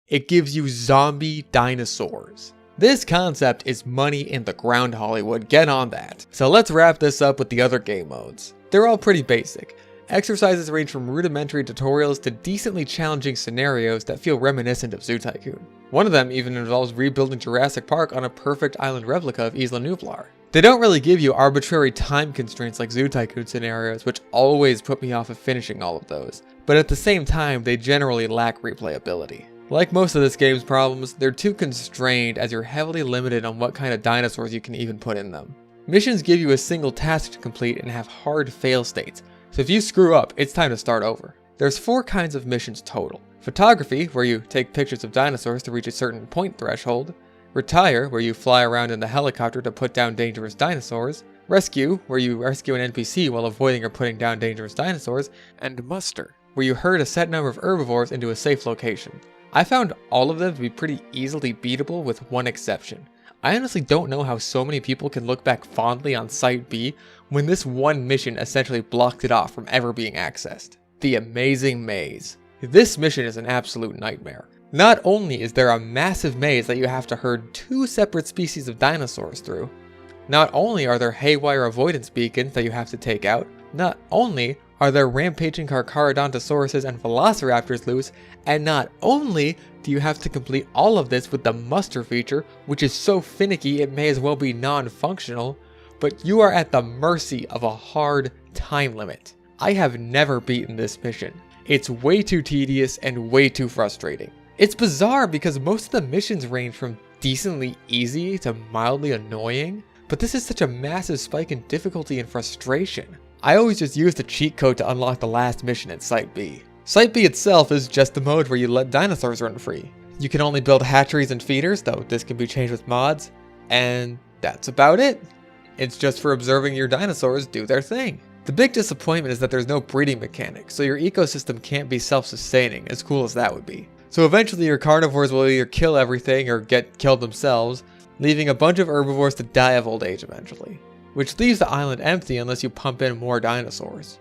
It gives you zombie dinosaurs. This concept is money in the ground, Hollywood, get on that. So let's wrap this up with the other game modes. They're all pretty basic. Exercises range from rudimentary tutorials to decently challenging scenarios that feel reminiscent of Zoo Tycoon. One of them even involves rebuilding Jurassic Park on a perfect island replica of Isla Nublar. They don't really give you arbitrary time constraints like Zoo Tycoon scenarios, which always put me off of finishing all of those. but at the same time, they generally lack replayability. Like most of this game's problems, they're too constrained as you're heavily limited on what kind of dinosaurs you can even put in them. Missions give you a single task to complete and have hard fail states, so if you screw up, it's time to start over. There's 4 kinds of missions total. Photography, where you take pictures of dinosaurs to reach a certain point threshold. Retire, where you fly around in the helicopter to put down dangerous dinosaurs. Rescue, where you rescue an NPC while avoiding or putting down dangerous dinosaurs. And Muster, where you herd a set number of herbivores into a safe location. I found all of them to be pretty easily beatable with one exception. I honestly don't know how so many people can look back fondly on Site B when this one mission essentially blocked it off from ever being accessed. The Amazing Maze. This mission is an absolute nightmare. Not only is there a massive maze that you have to herd 2 separate species of dinosaurs through, not only are there haywire avoidance beacons that you have to take out, not only are there rampaging Carcharodontosauruses and Velociraptors loose, and not only do you have to complete all of this with the muster feature, which is so finicky it may as well be non-functional, but you are at the mercy of a hard time limit. I have never beaten this mission. It's way too tedious and way too frustrating. It's bizarre because most of the missions range from decently easy to mildly annoying, but this is such a massive spike in difficulty and frustration. I always just use the cheat code to unlock the last mission at Site B. Site B itself is just the mode where you let dinosaurs run free. You can only build hatcheries and feeders, though this can be changed with mods, and that's about it. It's just for observing your dinosaurs do their thing. The big disappointment is that there's no breeding mechanic, so your ecosystem can't be self-sustaining, as cool as that would be. So eventually your carnivores will either kill everything or get killed themselves, leaving a bunch of herbivores to die of old age eventually, which leaves the island empty unless you pump in more dinosaurs.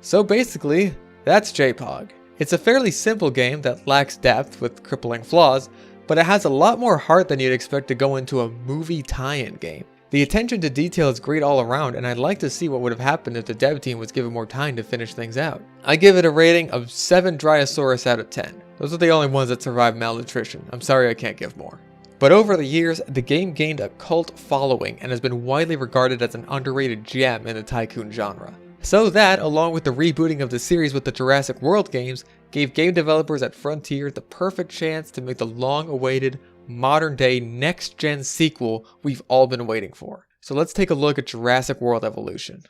So basically, that's JPOG. It's a fairly simple game that lacks depth with crippling flaws, but it has a lot more heart than you'd expect to go into a movie tie-in game. The attention to detail is great all around, and I'd like to see what would have happened if the dev team was given more time to finish things out. I give it a rating of 7 Dryosaurus out of 10. Those are the only ones that survive malnutrition. I'm sorry I can't give more. But over the years, the game gained a cult following and has been widely regarded as an underrated gem in the tycoon genre. So that, along with the rebooting of the series with the Jurassic World games, gave game developers at Frontier the perfect chance to make the long-awaited, modern-day, next-gen sequel we've all been waiting for. So let's take a look at Jurassic World Evolution.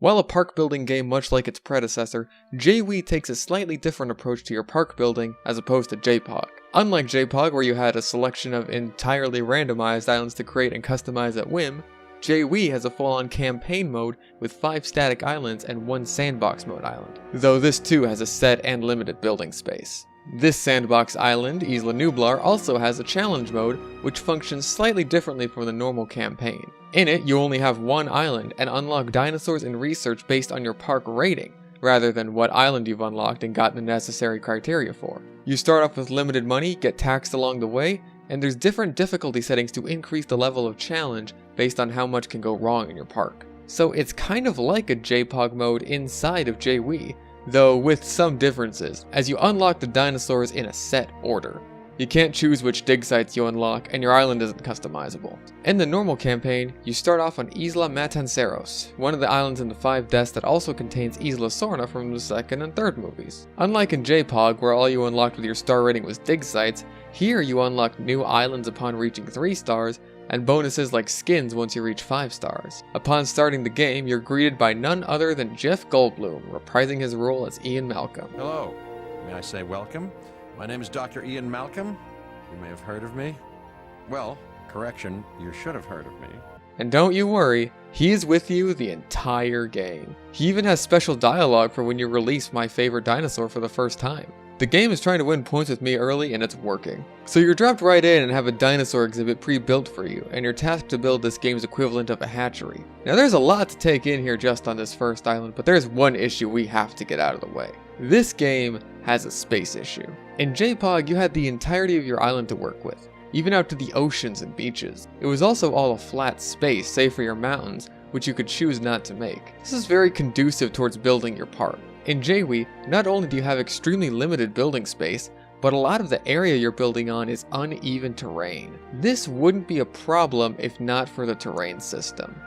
While a park building game much like its predecessor, JWE takes a slightly different approach to your park building as opposed to JPOG. Unlike JPOG, where you had a selection of entirely randomized islands to create and customize at whim, JWE has a full-on campaign mode with 5 static islands and 1 sandbox mode island, though this too has a set and limited building space. This sandbox island, Isla Nublar, also has a challenge mode, which functions slightly differently from the normal campaign. In it, you only have 1 island and unlock dinosaurs and research based on your park rating, rather than what island you've unlocked and gotten the necessary criteria for. You start off with limited money, get taxed along the way, and there's different difficulty settings to increase the level of challenge based on how much can go wrong in your park. So it's kind of like a JPOG mode inside of JWE, though with some differences, as you unlock the dinosaurs in a set order. You can't choose which dig sites you unlock, and your island isn't customizable. In the normal campaign, you start off on Isla Matanceros, one of the islands in the 5 deaths that also contains Isla Sorna from the 2nd and 3rd movies. Unlike in JPOG, where all you unlocked with your star rating was dig sites, here you unlock new islands upon reaching 3 stars, and bonuses like skins once you reach 5 stars. Upon starting the game, you're greeted by none other than Jeff Goldblum, reprising his role as Ian Malcolm. Hello, may I say welcome? My name is Dr. Ian Malcolm. You may have heard of me. Well, correction, you should have heard of me. And don't you worry, he's with you the entire game. He even has special dialogue for when you release my favorite dinosaur for the first time. The game is trying to win points with me early, and it's working. So you're dropped right in and have a dinosaur exhibit pre-built for you, and you're tasked to build this game's equivalent of a hatchery. Now there's a lot to take in here just on this first island, but there's one issue we have to get out of the way. This game has a space issue. In JPOG, you had the entirety of your island to work with, even out to the oceans and beaches. It was also all a flat space, save for your mountains, which you could choose not to make. This is very conducive towards building your park. In JWE, not only do you have extremely limited building space, but a lot of the area you're building on is uneven terrain. This wouldn't be a problem if not for the terrain system.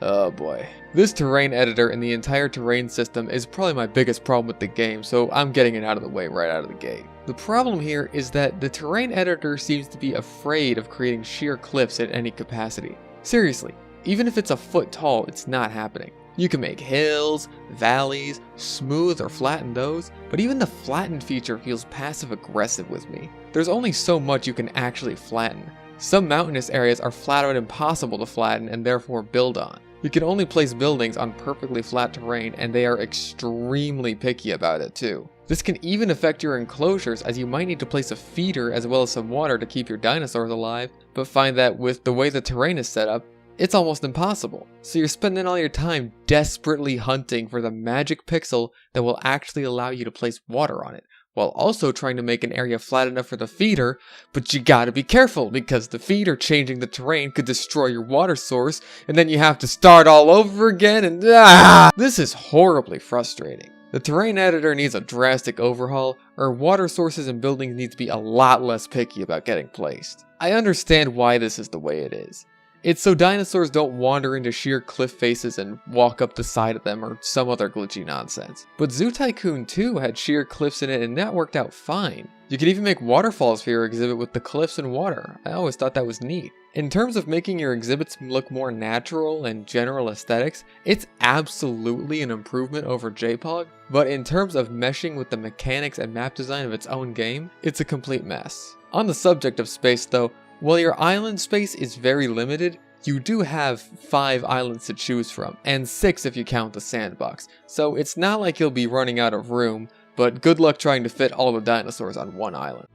Oh boy. This terrain editor in the entire terrain system is probably my biggest problem with the game, so I'm getting it out of the way right out of the gate. The problem here is that the terrain editor seems to be afraid of creating sheer cliffs at any capacity. Seriously, even if it's a foot tall, it's not happening. You can make hills, valleys, smooth or flatten those, but even the flattened feature feels passive-aggressive with me. There's only so much you can actually flatten. Some mountainous areas are flat out impossible to flatten and therefore build on. You can only place buildings on perfectly flat terrain, and they are extremely picky about it too. This can even affect your enclosures, as you might need to place a feeder as well as some water to keep your dinosaurs alive, but find that with the way the terrain is set up, it's almost impossible. So you're spending all your time desperately hunting for the magic pixel that will actually allow you to place water on it, while also trying to make an area flat enough for the feeder, but you gotta be careful because the feeder changing the terrain could destroy your water source, and then you have to start all over again, and this is horribly frustrating. The terrain editor needs a drastic overhaul, or water sources and buildings need to be a lot less picky about getting placed. I understand why this is the way it is. It's so dinosaurs don't wander into sheer cliff faces and walk up the side of them or some other glitchy nonsense. But Zoo Tycoon 2 had sheer cliffs in it and that worked out fine. You could even make waterfalls for your exhibit with the cliffs and water. I always thought that was neat. In terms of making your exhibits look more natural and general aesthetics, it's absolutely an improvement over JPOG, but in terms of meshing with the mechanics and map design of its own game, it's a complete mess. On the subject of space though, while your island space is very limited, you do have 5 islands to choose from, and 6 if you count the sandbox, so it's not like you'll be running out of room, but good luck trying to fit all the dinosaurs on one island.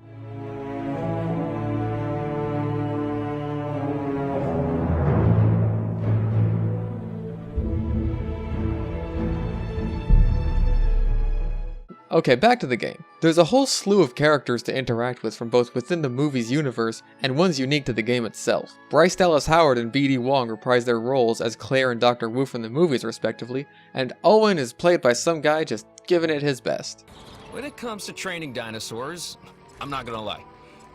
Okay, back to the game. There's a whole slew of characters to interact with from both within the movie's universe and ones unique to the game itself. Bryce Dallas Howard and B.D. Wong reprise their roles as Claire and Dr. Wu from the movies respectively, and Owen is played by some guy just giving it his best. When it comes to training dinosaurs, I'm not gonna lie,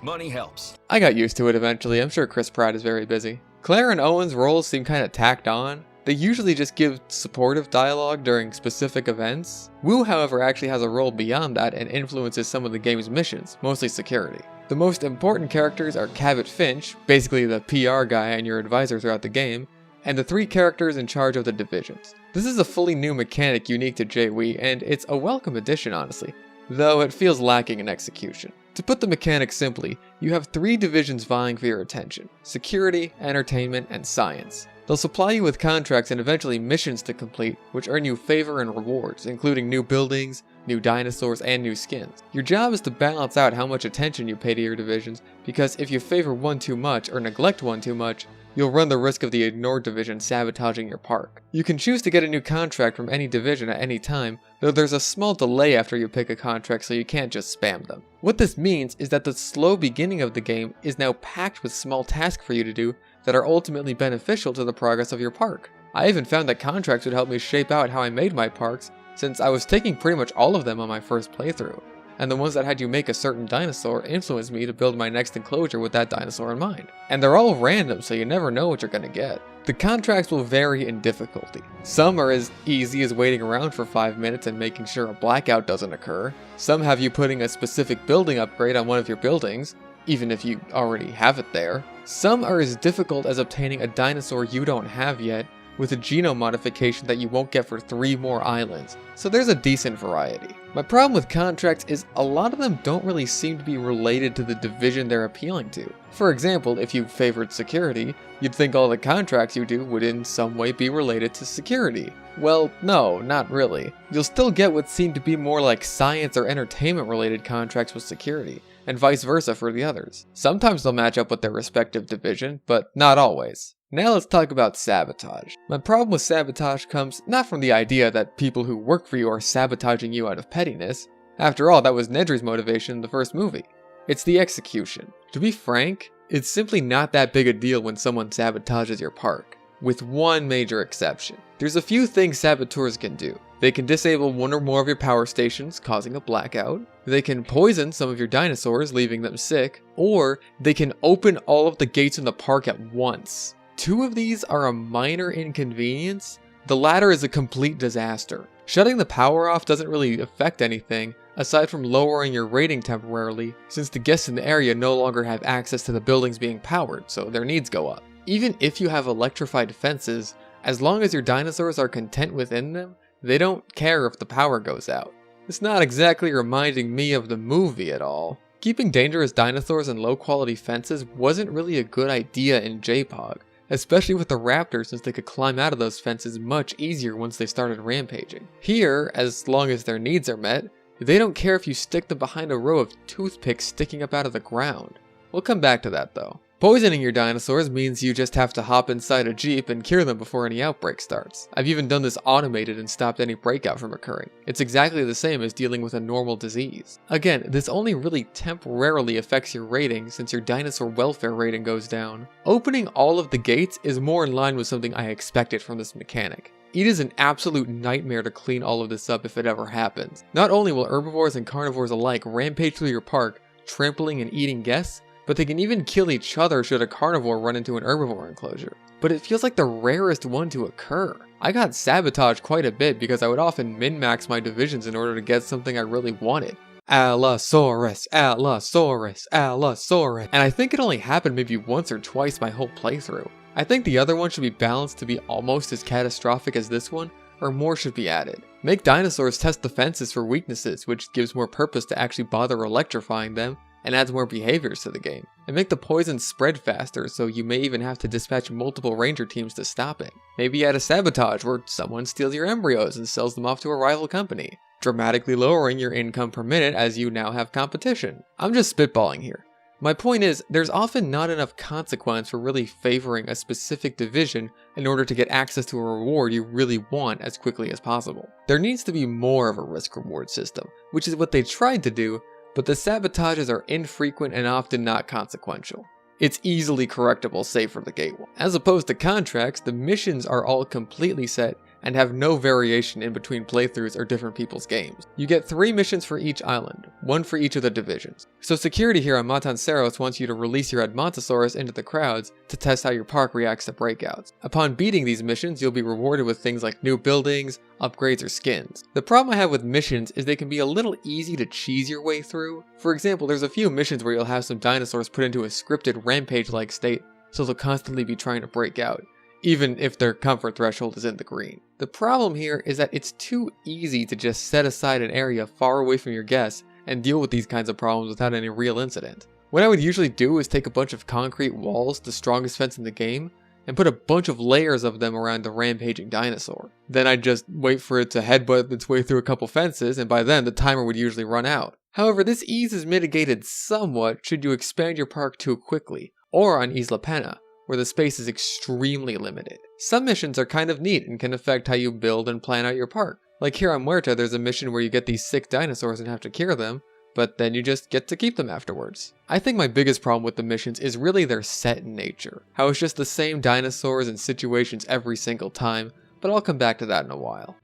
money helps. I got used to it eventually. I'm sure Chris Pratt is very busy. Claire and Owen's roles seem kinda tacked on. They usually just give supportive dialogue during specific events. Wu, however, actually has a role beyond that and influences some of the game's missions, mostly security. The most important characters are Cabot Finch, basically the PR guy and your advisor throughout the game, and the 3 characters in charge of the divisions. This is a fully new mechanic unique to JWE, and it's a welcome addition honestly, though it feels lacking in execution. To put the mechanic simply, you have 3 divisions vying for your attention: security, entertainment, and science. They'll supply you with contracts and eventually missions to complete, which earn you favor and rewards, including new buildings, new dinosaurs, and new skins. Your job is to balance out how much attention you pay to your divisions, because if you favor one too much or neglect one too much, you'll run the risk of the ignored division sabotaging your park. You can choose to get a new contract from any division at any time, though there's a small delay after you pick a contract, so you can't just spam them. What this means is that the slow beginning of the game is now packed with small tasks for you to do that are ultimately beneficial to the progress of your park. I even found that contracts would help me shape out how I made my parks, since I was taking pretty much all of them on my first playthrough, and the ones that had you make a certain dinosaur influenced me to build my next enclosure with that dinosaur in mind. And they're all random, so you never know what you're gonna get. The contracts will vary in difficulty. Some are as easy as waiting around for 5 minutes and making sure a blackout doesn't occur. Some have you putting a specific building upgrade on one of your buildings, even if you already have it there. Some are as difficult as obtaining a dinosaur you don't have yet, with a genome modification that you won't get for 3 more islands, so there's a decent variety. My problem with contracts is a lot of them don't really seem to be related to the division they're appealing to. For example, if you favored security, you'd think all the contracts you do would in some way be related to security. Well, no, not really. You'll still get what seem to be more like science or entertainment related contracts with security, and vice versa for the others. Sometimes they'll match up with their respective division, but not always. Now let's talk about sabotage. My problem with sabotage comes not from the idea that people who work for you are sabotaging you out of pettiness. After all, that was Nedry's motivation in the first movie. It's the execution. To be frank, it's simply not that big a deal when someone sabotages your park. with one major exception. There's a few things saboteurs can do. They can disable one or more of your power stations, causing a blackout. They can poison some of your dinosaurs, leaving them sick. Or they can open all of the gates in the park at once. Two of these are a minor inconvenience. The latter is a complete disaster. Shutting the power off doesn't really affect anything, aside from lowering your rating temporarily, since the guests in the area no longer have access to the buildings being powered, so their needs go up. Even if you have electrified fences, as long as your dinosaurs are content within them, they don't care if the power goes out. It's not exactly reminding me of the movie at all. Keeping dangerous dinosaurs and low quality fences wasn't really a good idea in JPOG, especially with the raptors, since they could climb out of those fences much easier once they started rampaging. Here, as long as their needs are met, they don't care if you stick them behind a row of toothpicks sticking up out of the ground. We'll come back to that though. Poisoning your dinosaurs means you just have to hop inside a Jeep and cure them before any outbreak starts. I've even done this automated and stopped any breakout from occurring. It's exactly the same as dealing with a normal disease. Again, this only really temporarily affects your rating since your dinosaur welfare rating goes down. Opening all of the gates is more in line with something I expected from this mechanic. It is an absolute nightmare to clean all of this up if it ever happens. Not only will herbivores and carnivores alike rampage through your park, trampling and eating guests, but they can even kill each other should a carnivore run into an herbivore enclosure. But it feels like the rarest one to occur. I got sabotaged quite a bit because I would often min-max my divisions in order to get something I really wanted. Allosaurus, Allosaurus, Allosaurus. And I think it only happened maybe once or twice my whole playthrough. I think the other one should be balanced to be almost as catastrophic as this one, or more should be added. Make dinosaurs test the fences for weaknesses, which gives more purpose to actually bother electrifying them, and adds more behaviors to the game. And make the poison spread faster, so you may even have to dispatch multiple ranger teams to stop it. Maybe add a sabotage where someone steals your embryos and sells them off to a rival company, dramatically lowering your income per minute as you now have competition. I'm just spitballing here. My point is, there's often not enough consequence for really favoring a specific division in order to get access to a reward you really want as quickly as possible. There needs to be more of a risk-reward system, which is what they tried to do, but the sabotages are infrequent and often not consequential. It's easily correctable save for the gate one. As opposed to contracts, the missions are all completely set and have no variation in between playthroughs or different people's games. You get 3 missions for each island, 1 for each of the divisions. So security here on Matanceros wants you to release your Edmontosaurus into the crowds to test how your park reacts to breakouts. Upon beating these missions, you'll be rewarded with things like new buildings, upgrades, or skins. The problem I have with missions is they can be a little easy to cheese your way through. For example, there's a few missions where you'll have some dinosaurs put into a scripted rampage-like state, so they'll constantly be trying to break out, even if their comfort threshold is in the green. The problem here is that it's too easy to just set aside an area far away from your guests and deal with these kinds of problems without any real incident. What I would usually do is take a bunch of concrete walls, the strongest fence in the game, and put a bunch of layers of them around the rampaging dinosaur. Then I'd just wait for it to headbutt its way through a couple fences, and by then the timer would usually run out. However, this ease is mitigated somewhat should you expand your park too quickly, or on Isla Pena, where the space is extremely limited. Some missions are kind of neat and can affect how you build and plan out your park. Like here on Muerta, there's a mission where you get these sick dinosaurs and have to cure them, but then you just get to keep them afterwards. I think my biggest problem with the missions is really their set nature. How it's just the same dinosaurs and situations every single time, but I'll come back to that in a while.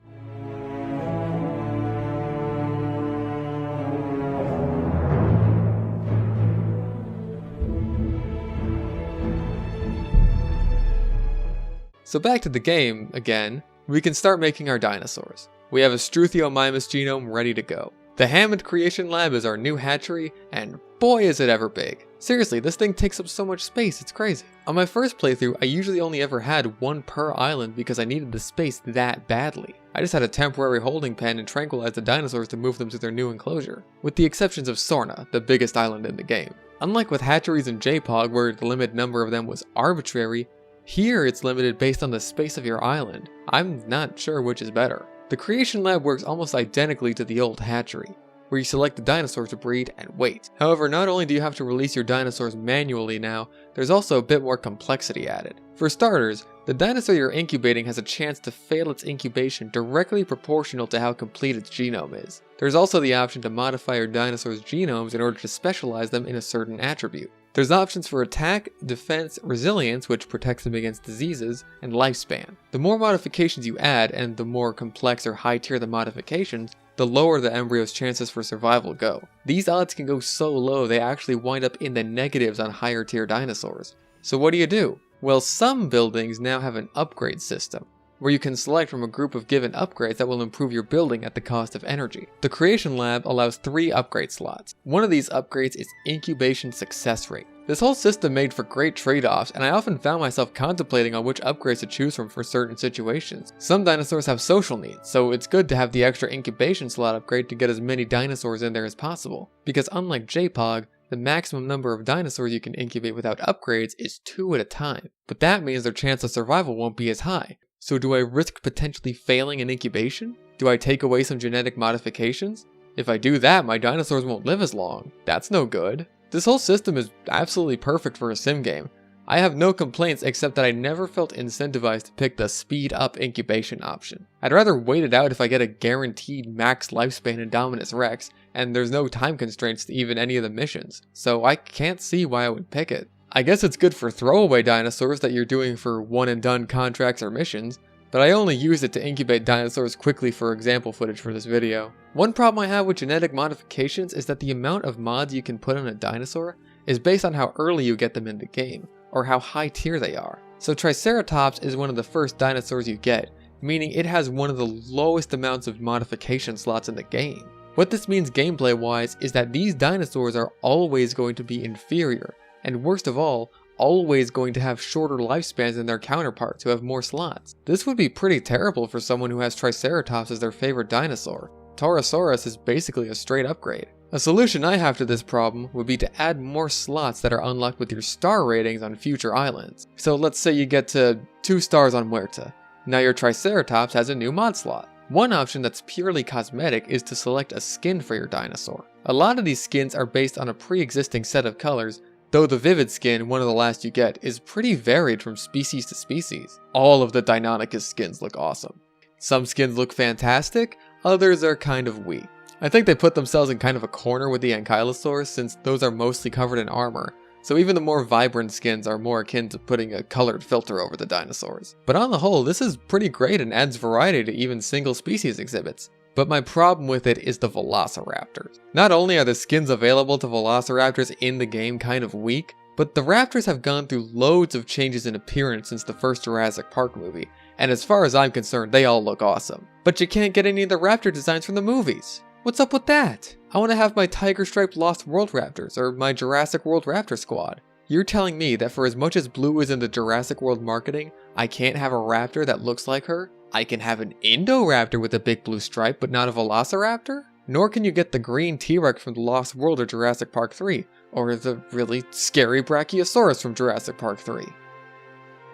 So back to the game again, we can start making our dinosaurs. We have a Struthiomimus genome ready to go. The Hammond Creation Lab is our new hatchery, and boy is it ever big. Seriously, this thing takes up so much space, it's crazy. On my first playthrough, I usually only ever had 1 per island because I needed the space that badly. I just had a temporary holding pen and tranquilized the dinosaurs to move them to their new enclosure, with the exceptions of Sorna, the biggest island in the game. Unlike with hatcheries in JPOG where the limited number of them was arbitrary, here it's limited based on the space of your island. I'm not sure which is better. The Creation Lab works almost identically to the old hatchery, where you select the dinosaur to breed and wait. However, not only do you have to release your dinosaurs manually now, there's also a bit more complexity added. For starters, the dinosaur you're incubating has a chance to fail its incubation directly proportional to how complete its genome is. There's also the option to modify your dinosaur's genomes in order to specialize them in a certain attribute. There's options for attack, defense, resilience, which protects them against diseases, and lifespan. The more modifications you add, and the more complex or high tier the modifications, the lower the embryo's chances for survival go. These odds can go so low they actually wind up in the negatives on higher tier dinosaurs. So what do? Well, some buildings now have an upgrade system, where you can select from a group of given upgrades that will improve your building at the cost of energy. The Creation Lab allows 3 upgrade slots. One of these upgrades is Incubation Success Rate. This whole system made for great trade-offs, and I often found myself contemplating on which upgrades to choose from for certain situations. Some dinosaurs have social needs, so it's good to have the extra incubation slot upgrade to get as many dinosaurs in there as possible. Because unlike JPOG, the maximum number of dinosaurs you can incubate without upgrades is 2 at a time, but that means their chance of survival won't be as high. So do I risk potentially failing an incubation? Do I take away some genetic modifications? If I do that, my dinosaurs won't live as long. That's no good. This whole system is absolutely perfect for a sim game. I have no complaints except that I never felt incentivized to pick the speed up incubation option. I'd rather wait it out if I get a guaranteed max lifespan in Dominus Rex, and there's no time constraints to even any of the missions, so I can't see why I would pick it. I guess it's good for throwaway dinosaurs that you're doing for one and done contracts or missions, but I only use it to incubate dinosaurs quickly for example footage for this video. One problem I have with genetic modifications is that the amount of mods you can put on a dinosaur is based on how early you get them in the game, or how high tier they are. So Triceratops is one of the first dinosaurs you get, meaning it has one of the lowest amounts of modification slots in the game. What this means gameplay wise is that these dinosaurs are always going to be inferior, and worst of all, always going to have shorter lifespans than their counterparts who have more slots. This would be pretty terrible for someone who has Triceratops as their favorite dinosaur. Taurosaurus is basically a straight upgrade. A solution I have to this problem would be to add more slots that are unlocked with your star ratings on future islands. So let's say you get to 2 stars on Muerta. Now your Triceratops has a new mod slot. One option that's purely cosmetic is to select a skin for your dinosaur. A lot of these skins are based on a pre-existing set of colors, though the vivid skin, one of the last you get, is pretty varied from species to species. All of the Deinonychus skins look awesome. Some skins look fantastic, others are kind of weak. I think they put themselves in kind of a corner with the Ankylosaurs since those are mostly covered in armor, so even the more vibrant skins are more akin to putting a colored filter over the dinosaurs. But on the whole, this is pretty great and adds variety to even single species exhibits. But my problem with it is the Velociraptors. Not only are the skins available to Velociraptors in the game kind of weak, but the raptors have gone through loads of changes in appearance since the first Jurassic Park movie, and as far as I'm concerned, they all look awesome. But you can't get any of the raptor designs from the movies. What's up with that? I want to have my tiger-striped Lost World Raptors, or my Jurassic World Raptor Squad. You're telling me that for as much as Blue is in the Jurassic World marketing, I can't have a raptor that looks like her? I can have an Indoraptor with a big blue stripe, but not a Velociraptor? Nor can you get the green T-Rex from the Lost World or Jurassic Park 3, or the really scary Brachiosaurus from Jurassic Park 3.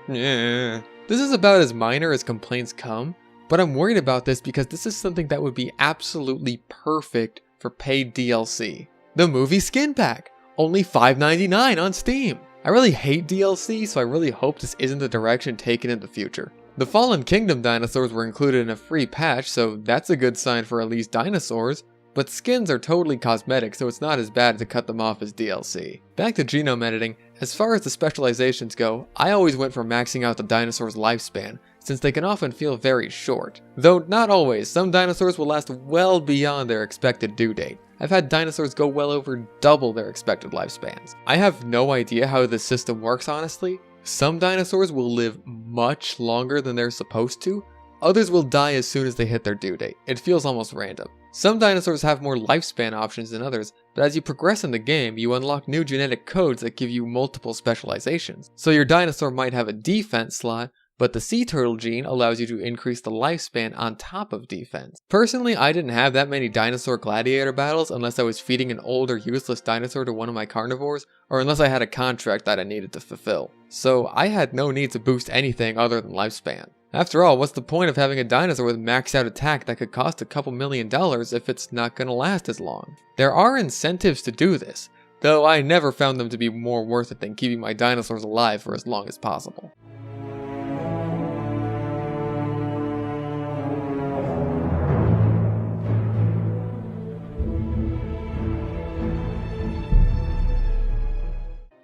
Yeah. This is about as minor as complaints come, but I'm worried about this because this is something that would be absolutely perfect for paid DLC. The movie skin pack, only $5.99 on Steam. I really hate DLC, so I really hope this isn't the direction taken in the future. The Fallen Kingdom dinosaurs were included in a free patch, so that's a good sign for at least dinosaurs, but skins are totally cosmetic, so it's not as bad to cut them off as DLC. Back to genome editing, as far as the specializations go, I always went for maxing out the dinosaur's lifespan, since they can often feel very short. Though not always, some dinosaurs will last well beyond their expected due date. I've had dinosaurs go well over double their expected lifespans. I have no idea how this system works honestly. Some dinosaurs will live much longer than they're supposed to, others will die as soon as they hit their due date. It feels almost random. Some dinosaurs have more lifespan options than others, but as you progress in the game, you unlock new genetic codes that give you multiple specializations. So your dinosaur might have a defense slot, but the sea turtle gene allows you to increase the lifespan on top of defense. Personally, I didn't have that many dinosaur gladiator battles unless I was feeding an old or useless dinosaur to one of my carnivores, or unless I had a contract that I needed to fulfill. So I had no need to boost anything other than lifespan. After all, what's the point of having a dinosaur with maxed out attack that could cost a couple $1,000,000 if it's not gonna last as long? There are incentives to do this, though I never found them to be more worth it than keeping my dinosaurs alive for as long as possible.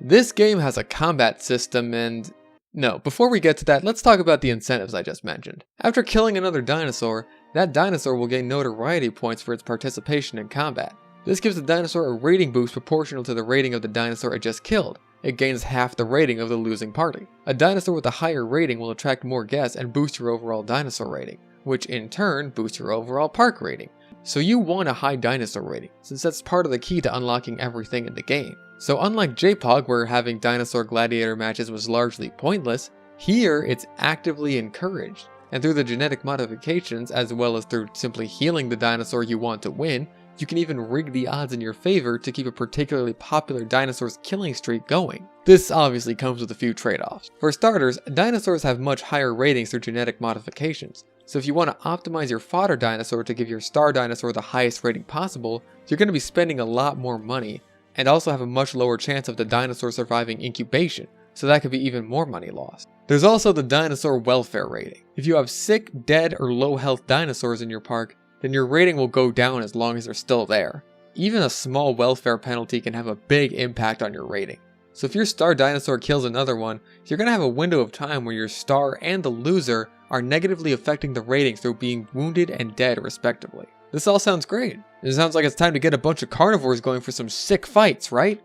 This game has a combat system and... No, before we get to that, let's talk about the incentives I just mentioned. After killing another dinosaur, that dinosaur will gain notoriety points for its participation in combat. This gives the dinosaur a rating boost proportional to the rating of the dinosaur it just killed. It gains half the rating of the losing party. A dinosaur with a higher rating will attract more guests and boost your overall dinosaur rating, which in turn boosts your overall park rating. So you want a high dinosaur rating, since that's part of the key to unlocking everything in the game. So unlike JPOG, where having dinosaur gladiator matches was largely pointless, here it's actively encouraged. And through the genetic modifications, as well as through simply healing the dinosaur you want to win, you can even rig the odds in your favor to keep a particularly popular dinosaur's killing streak going. This obviously comes with a few trade-offs. For starters, dinosaurs have much higher ratings through genetic modifications. So if you want to optimize your fodder dinosaur to give your star dinosaur the highest rating possible, you're going to be spending a lot more money, and also have a much lower chance of the dinosaur surviving incubation, so that could be even more money lost. There's also the dinosaur welfare rating. If you have sick, dead, or low health dinosaurs in your park, then your rating will go down as long as they're still there. Even a small welfare penalty can have a big impact on your rating. So if your star dinosaur kills another one, you're going to have a window of time where your star and the loser are negatively affecting the ratings through being wounded and dead respectively. This all sounds great. It sounds like it's time to get a bunch of carnivores going for some sick fights, right?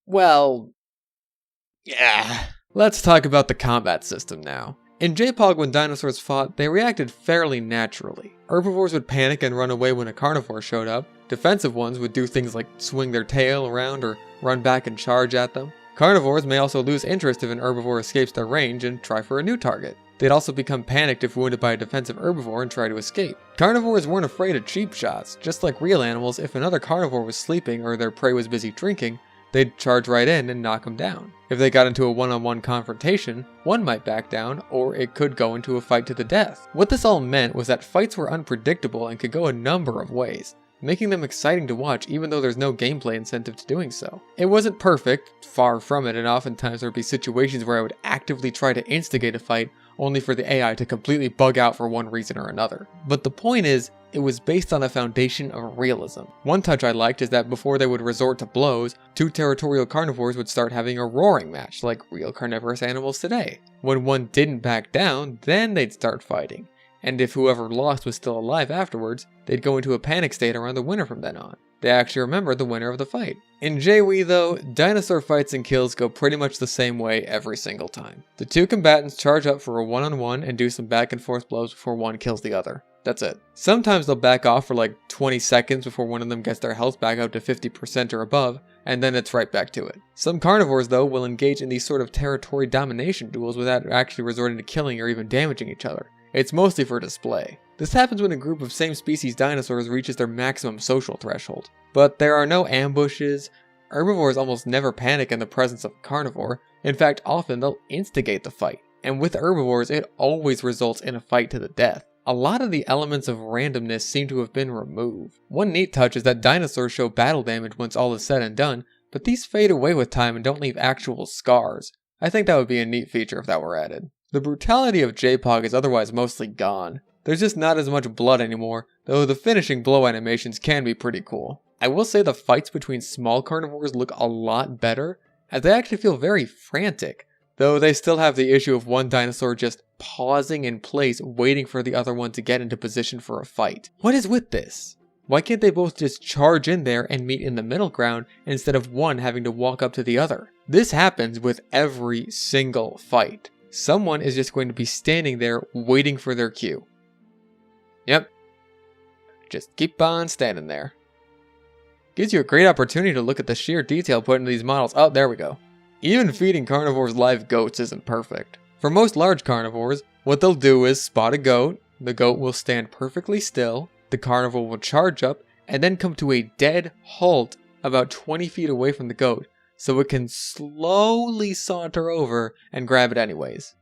Well, yeah. Let's talk about the combat system now. In JPOG, when dinosaurs fought, they reacted fairly naturally. Herbivores would panic and run away when a carnivore showed up. Defensive ones would do things like swing their tail around or run back and charge at them. Carnivores may also lose interest if an herbivore escapes their range and try for a new target. They'd also become panicked if wounded by a defensive herbivore and try to escape. Carnivores weren't afraid of cheap shots. Just like real animals, if another carnivore was sleeping or their prey was busy drinking, they'd charge right in and knock them down. If they got into a one-on-one confrontation, one might back down, or it could go into a fight to the death. What this all meant was that fights were unpredictable and could go a number of ways, making them exciting to watch even though there's no gameplay incentive to doing so. It wasn't perfect, far from it, and oftentimes there would be situations where I would actively try to instigate a fight only for the AI to completely bug out for one reason or another. But the point is, it was based on a foundation of realism. One touch I liked is that before they would resort to blows, two territorial carnivores would start having a roaring match like real carnivorous animals today. When one didn't back down, then they'd start fighting. And if whoever lost was still alive afterwards, they'd go into a panic state around the winner from then on. They actually remembered the winner of the fight. In JWE though, dinosaur fights and kills go pretty much the same way every single time. The two combatants charge up for a one-on-one and do some back and forth blows before one kills the other. That's it. Sometimes they'll back off for like 20 seconds before one of them gets their health back up to 50% or above, and then it's right back to it. Some carnivores though will engage in these sort of territory domination duels without actually resorting to killing or even damaging each other. It's mostly for display. This happens when a group of same species dinosaurs reaches their maximum social threshold. But there are no ambushes. Herbivores almost never panic in the presence of a carnivore. In fact, often they'll instigate the fight. And with herbivores, it always results in a fight to the death. A lot of the elements of randomness seem to have been removed. One neat touch is that dinosaurs show battle damage once all is said and done, but these fade away with time and don't leave actual scars. I think that would be a neat feature if that were added. The brutality of JPOG is otherwise mostly gone. There's just not as much blood anymore, though the finishing blow animations can be pretty cool. I will say the fights between small carnivores look a lot better, as they actually feel very frantic, though they still have the issue of one dinosaur just pausing in place waiting for the other one to get into position for a fight. What is with this? Why can't they both just charge in there and meet in the middle ground instead of one having to walk up to the other? This happens with every single fight. Someone is just going to be standing there waiting for their cue. Yep. Just keep on standing there. Gives you a great opportunity to look at the sheer detail put into these models. Oh, there we go. Even feeding carnivores live goats isn't perfect. For most large carnivores, what they'll do is spot a goat, the goat will stand perfectly still, the carnivore will charge up, and then come to a dead halt about 20 feet away from the goat, so it can slowly saunter over and grab it anyways.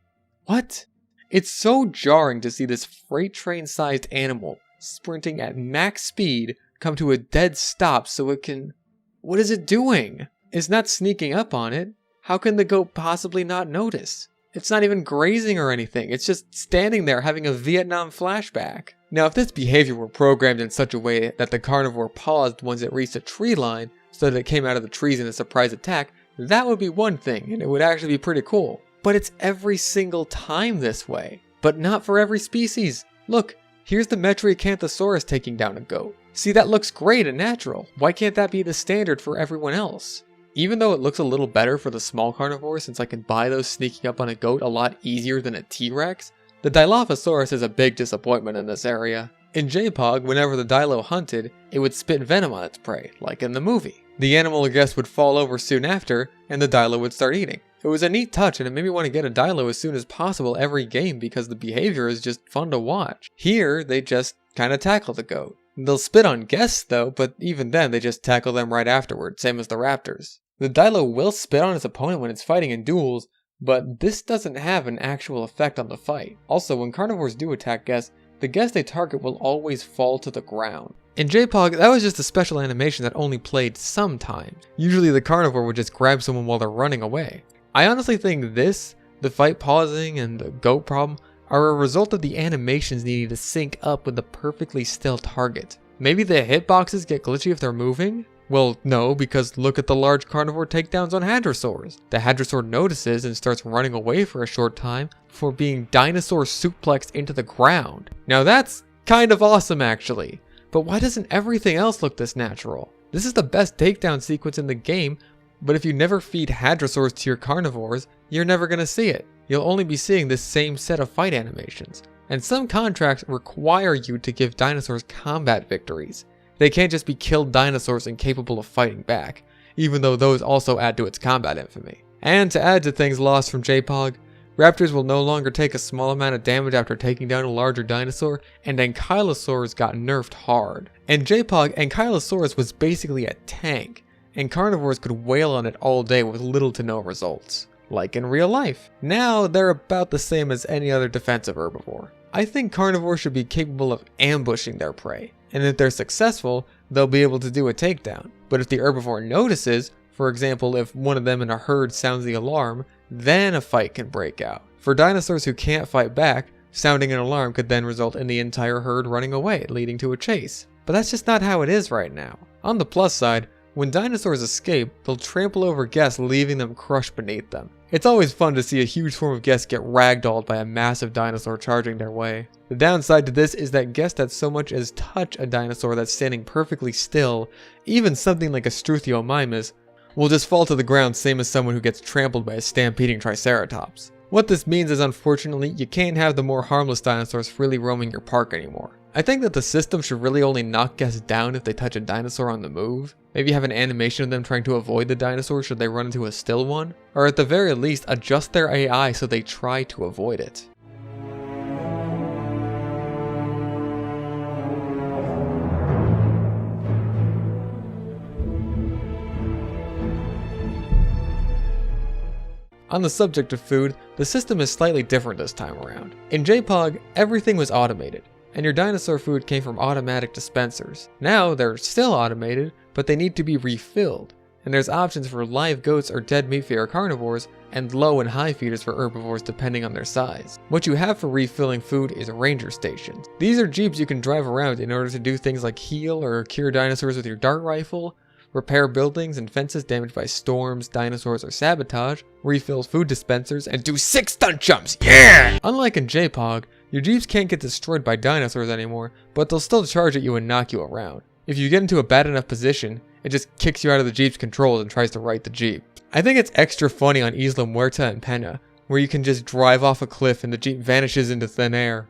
What? It's so jarring to see this freight train-sized animal sprinting at max speed come to a dead stop so it can... What is it doing? It's not sneaking up on it. How can the goat possibly not notice? It's not even grazing or anything. It's just standing there having a Vietnam flashback. Now, if this behavior were programmed in such a way that the carnivore paused once it reached a tree line so that it came out of the trees in a surprise attack, that would be one thing, and it would actually be pretty cool. But it's every single time this way. But not for every species. Look, here's the Metriacanthosaurus taking down a goat. See, that looks great and natural. Why can't that be the standard for everyone else? Even though it looks a little better for the small carnivores since I can buy those sneaking up on a goat a lot easier than a T-Rex, the Dilophosaurus is a big disappointment in this area. In JPOG, whenever the Dilo hunted, it would spit venom on its prey, like in the movie. The animal or guest would fall over soon after, and the Dilo would start eating. It was a neat touch, and it made me want to get a Dilo as soon as possible every game because the behavior is just fun to watch. Here, they just kinda tackle the goat. They'll spit on guests though, but even then they just tackle them right afterward, same as the raptors. The Dilo will spit on its opponent when it's fighting in duels, but this doesn't have an actual effect on the fight. Also, when carnivores do attack guests, the guest they target will always fall to the ground. In JPOG, that was just a special animation that only played sometimes. Usually the carnivore would just grab someone while they're running away. I honestly think this, the fight pausing, and the goat problem are a result of the animations needing to sync up with the perfectly still target. Maybe the hitboxes get glitchy if they're moving? Well, no, because look at the large carnivore takedowns on hadrosaurs. The hadrosaur notices and starts running away for a short time before being dinosaur suplexed into the ground. Now that's kind of awesome actually, but why doesn't everything else look this natural? This is the best takedown sequence in the game, but if you never feed hadrosaurs to your carnivores, you're never gonna see it. You'll only be seeing this same set of fight animations. And some contracts require you to give dinosaurs combat victories. They can't just be killed dinosaurs incapable of fighting back, even though those also add to its combat infamy. And to add to things lost from JPOG, raptors will no longer take a small amount of damage after taking down a larger dinosaur, and Ankylosaurus got nerfed hard. In JPOG, Ankylosaurus was basically a tank, and carnivores could wail on it all day with little to no results, like in real life. Now they're about the same as any other defensive herbivore. I think carnivores should be capable of ambushing their prey, and if they're successful, they'll be able to do a takedown. But if the herbivore notices, for example if one of them in a herd sounds the alarm, then a fight can break out. For dinosaurs who can't fight back, sounding an alarm could then result in the entire herd running away, leading to a chase. But that's just not how it is right now. On the plus side, when dinosaurs escape, they'll trample over guests, leaving them crushed beneath them. It's always fun to see a huge swarm of guests get ragdolled by a massive dinosaur charging their way. The downside to this is that guests that so much as touch a dinosaur that's standing perfectly still, even something like a Struthiomimus, will just fall to the ground same as someone who gets trampled by a stampeding Triceratops. What this means is unfortunately, you can't have the more harmless dinosaurs freely roaming your park anymore. I think that the system should really only knock guests down if they touch a dinosaur on the move. Maybe have an animation of them trying to avoid the dinosaur should they run into a still one. Or at the very least, adjust their AI so they try to avoid it. On the subject of food, the system is slightly different this time around. In JPOG, everything was automated, and your dinosaur food came from automatic dispensers. Now they're still automated, but they need to be refilled, and there's options for live goats or dead meat for your carnivores, and low and high feeders for herbivores depending on their size. What you have for refilling food is ranger stations. These are jeeps you can drive around in order to do things like heal or cure dinosaurs with your dart rifle, repair buildings and fences damaged by storms, dinosaurs, or sabotage, refill food dispensers, and do 6 stunt jumps, yeah! Unlike in JPOG, your jeeps can't get destroyed by dinosaurs anymore, but they'll still charge at you and knock you around. If you get into a bad enough position, it just kicks you out of the jeep's controls and tries to right the jeep. I think it's extra funny on Isla Muerta and Pena, where you can just drive off a cliff and the jeep vanishes into thin air.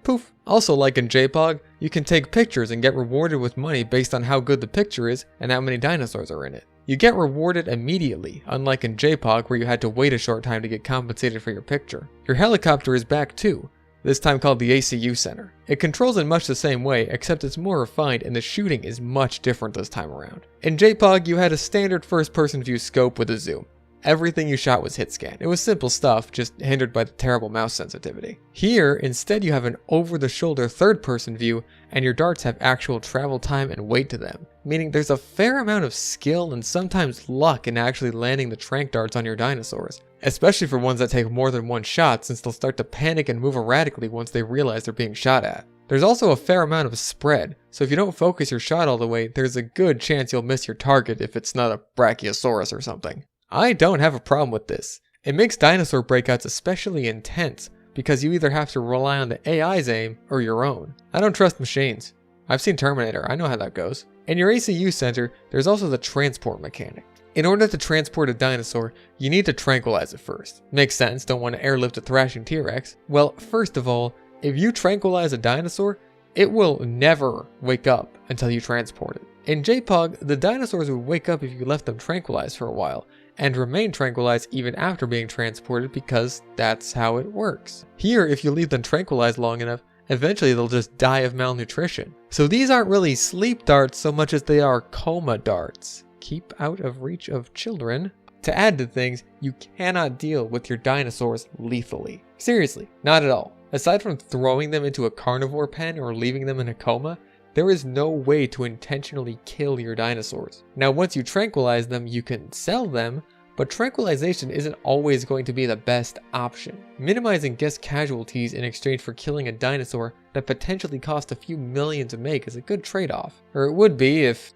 Poof. Also, like in JPOG, you can take pictures and get rewarded with money based on how good the picture is and how many dinosaurs are in it. You get rewarded immediately, unlike in JPOG where you had to wait a short time to get compensated for your picture. Your helicopter is back too, this time called the ACU Center. It controls in much the same way, except it's more refined and the shooting is much different this time around. In JPOG, you had a standard first-person view scope with a zoom. Everything you shot was hit scan. It was simple stuff, just hindered by the terrible mouse sensitivity. Here, instead you have an over-the-shoulder third-person view, and your darts have actual travel time and weight to them, meaning there's a fair amount of skill and sometimes luck in actually landing the tranq darts on your dinosaurs, especially for ones that take more than one shot since they'll start to panic and move erratically once they realize they're being shot at. There's also a fair amount of spread, so if you don't focus your shot all the way, there's a good chance you'll miss your target if it's not a Brachiosaurus or something. I don't have a problem with this. It makes dinosaur breakouts especially intense, because you either have to rely on the AI's aim or your own. I don't trust machines. I've seen Terminator, I know how that goes. In your ACU center, there's also the transport mechanic. In order to transport a dinosaur, you need to tranquilize it first. Makes sense, don't want to airlift a thrashing T-Rex. Well, first of all, if you tranquilize a dinosaur, it will never wake up until you transport it. In JPOG, the dinosaurs would wake up if you left them tranquilized for a while, and remain tranquilized even after being transported because that's how it works. Here, if you leave them tranquilized long enough, eventually they'll just die of malnutrition. So these aren't really sleep darts so much as they are coma darts. Keep out of reach of children. To add to things, you cannot deal with your dinosaurs lethally. Seriously, not at all. Aside from throwing them into a carnivore pen or leaving them in a coma, there is no way to intentionally kill your dinosaurs. Now, once you tranquilize them, you can sell them, but tranquilization isn't always going to be the best option. Minimizing guest casualties in exchange for killing a dinosaur that potentially cost a few million to make is a good trade-off. Or it would be if...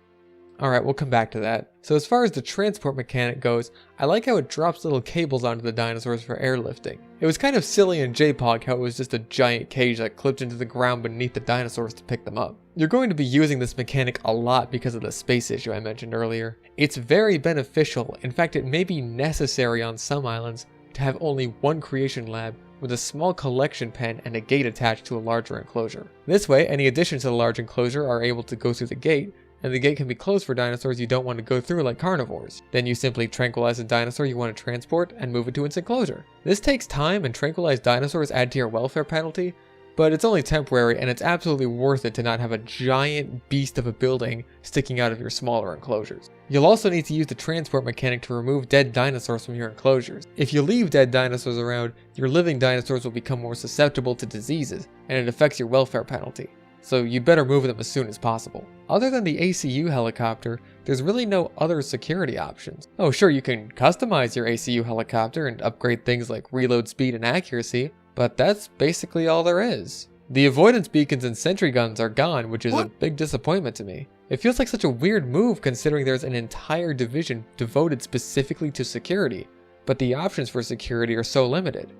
Alright, we'll come back to that. So as far as the transport mechanic goes, I like how it drops little cables onto the dinosaurs for airlifting. It was kind of silly in JPOG how it was just a giant cage that clipped into the ground beneath the dinosaurs to pick them up. You're going to be using this mechanic a lot because of the space issue I mentioned earlier. It's very beneficial, in fact it may be necessary on some islands to have only one creation lab with a small collection pen and a gate attached to a larger enclosure. This way, any additions to the large enclosure are able to go through the gate, and the gate can be closed for dinosaurs you don't want to go through like carnivores. Then you simply tranquilize a dinosaur you want to transport and move it to its enclosure. This takes time, and tranquilized dinosaurs add to your welfare penalty, but it's only temporary and it's absolutely worth it to not have a giant beast of a building sticking out of your smaller enclosures. You'll also need to use the transport mechanic to remove dead dinosaurs from your enclosures. If you leave dead dinosaurs around, your living dinosaurs will become more susceptible to diseases, and it affects your welfare penalty. So you better move them as soon as possible. Other than the ACU helicopter, there's really no other security options. Oh sure, you can customize your ACU helicopter and upgrade things like reload speed and accuracy, but that's basically all there is. The avoidance beacons and sentry guns are gone, which is a big disappointment to me. It feels like such a weird move considering there's an entire division devoted specifically to security, but the options for security are so limited.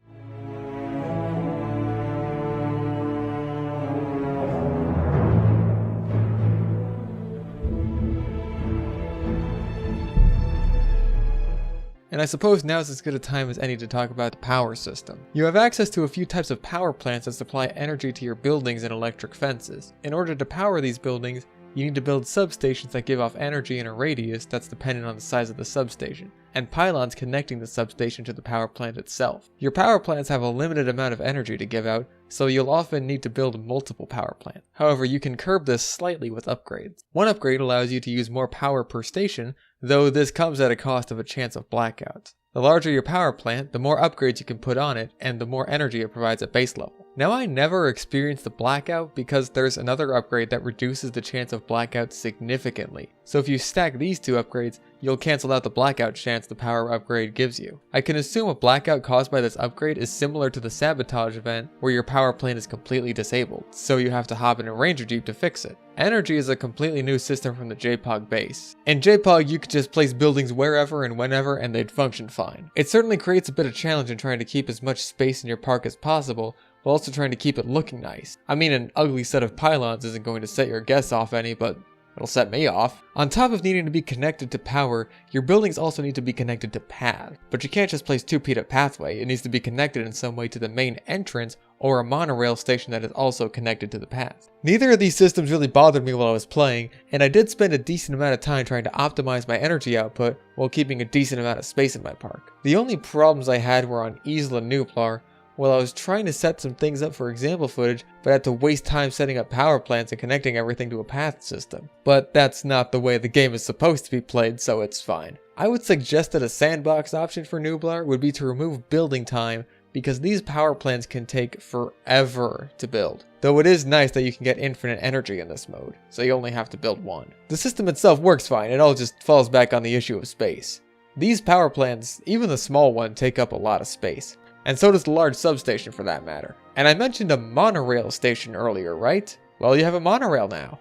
And I suppose now's as good a time as any to talk about the power system. You have access to a few types of power plants that supply energy to your buildings and electric fences. In order to power these buildings, you need to build substations that give off energy in a radius that's dependent on the size of the substation, and pylons connecting the substation to the power plant itself. Your power plants have a limited amount of energy to give out, so you'll often need to build multiple power plants. However, you can curb this slightly with upgrades. One upgrade allows you to use more power per station, though this comes at a cost of a chance of blackouts. The larger your power plant, the more upgrades you can put on it, and the more energy it provides at base level. Now I never experienced the blackout because there's another upgrade that reduces the chance of blackout significantly. So if you stack these two upgrades, you'll cancel out the blackout chance the power upgrade gives you. I can assume a blackout caused by this upgrade is similar to the sabotage event where your power plant is completely disabled, so you have to hop in a ranger jeep to fix it. Energy is a completely new system from the JPOG base. In JPOG, you could just place buildings wherever and whenever and they'd function fine. It certainly creates a bit of challenge in trying to keep as much space in your park as possible, while also trying to keep it looking nice. I mean, an ugly set of pylons isn't going to set your guests off any, but it'll set me off. On top of needing to be connected to power, your buildings also need to be connected to path. But you can't just place 2 feet of pathway, it needs to be connected in some way to the main entrance or a monorail station that is also connected to the path. Neither of these systems really bothered me while I was playing, and I did spend a decent amount of time trying to optimize my energy output while keeping a decent amount of space in my park. The only problems I had were on Isla Nublar, while I was trying to set some things up for example footage, but had to waste time setting up power plants and connecting everything to a path system. But that's not the way the game is supposed to be played, so it's fine. I would suggest that a sandbox option for Nublar would be to remove building time, because these power plants can take forever to build. Though it is nice that you can get infinite energy in this mode, so you only have to build one. The system itself works fine, it all just falls back on the issue of space. These power plants, even the small one, take up a lot of space. And so does the large substation for that matter. And I mentioned a monorail station earlier, right? Well, you have a monorail now.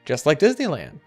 Just like Disneyland.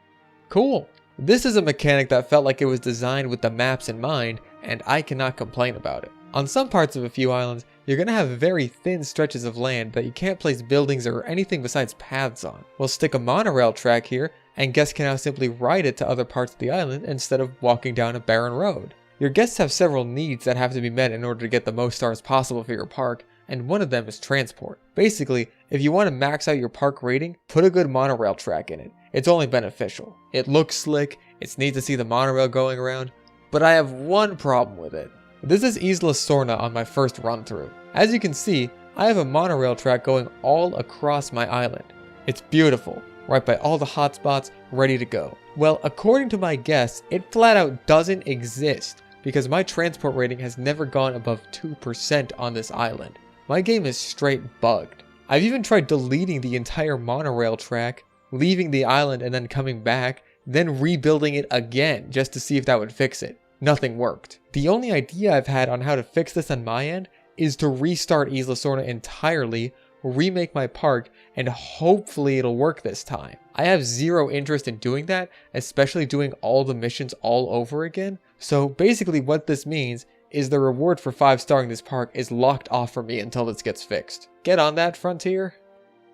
Cool. This is a mechanic that felt like it was designed with the maps in mind, and I cannot complain about it. On some parts of a few islands, you're going to have very thin stretches of land that you can't place buildings or anything besides paths on. We'll stick a monorail track here, and guests can now simply ride it to other parts of the island instead of walking down a barren road. Your guests have several needs that have to be met in order to get the most stars possible for your park, and one of them is transport. Basically, if you want to max out your park rating, put a good monorail track in it. It's only beneficial. It looks slick, it's neat to see the monorail going around, but I have one problem with it. This is Isla Sorna on my first run through. As you can see, I have a monorail track going all across my island. It's beautiful, right by all the hotspots, ready to go. Well, according to my guests, it flat out doesn't exist because my transport rating has never gone above 2% on this island. My game is straight bugged. I've even tried deleting the entire monorail track, leaving the island and then coming back, then rebuilding it again just to see if that would fix it. Nothing worked. The only idea I've had on how to fix this on my end is to restart Isla Sorna entirely, remake my park, and hopefully it'll work this time. I have zero interest in doing that, especially doing all the missions all over again. So basically what this means is the reward for 5-starring this park is locked off for me until this gets fixed. Get on that, Frontier.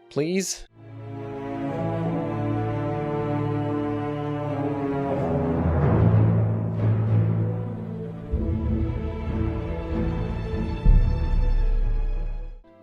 Please.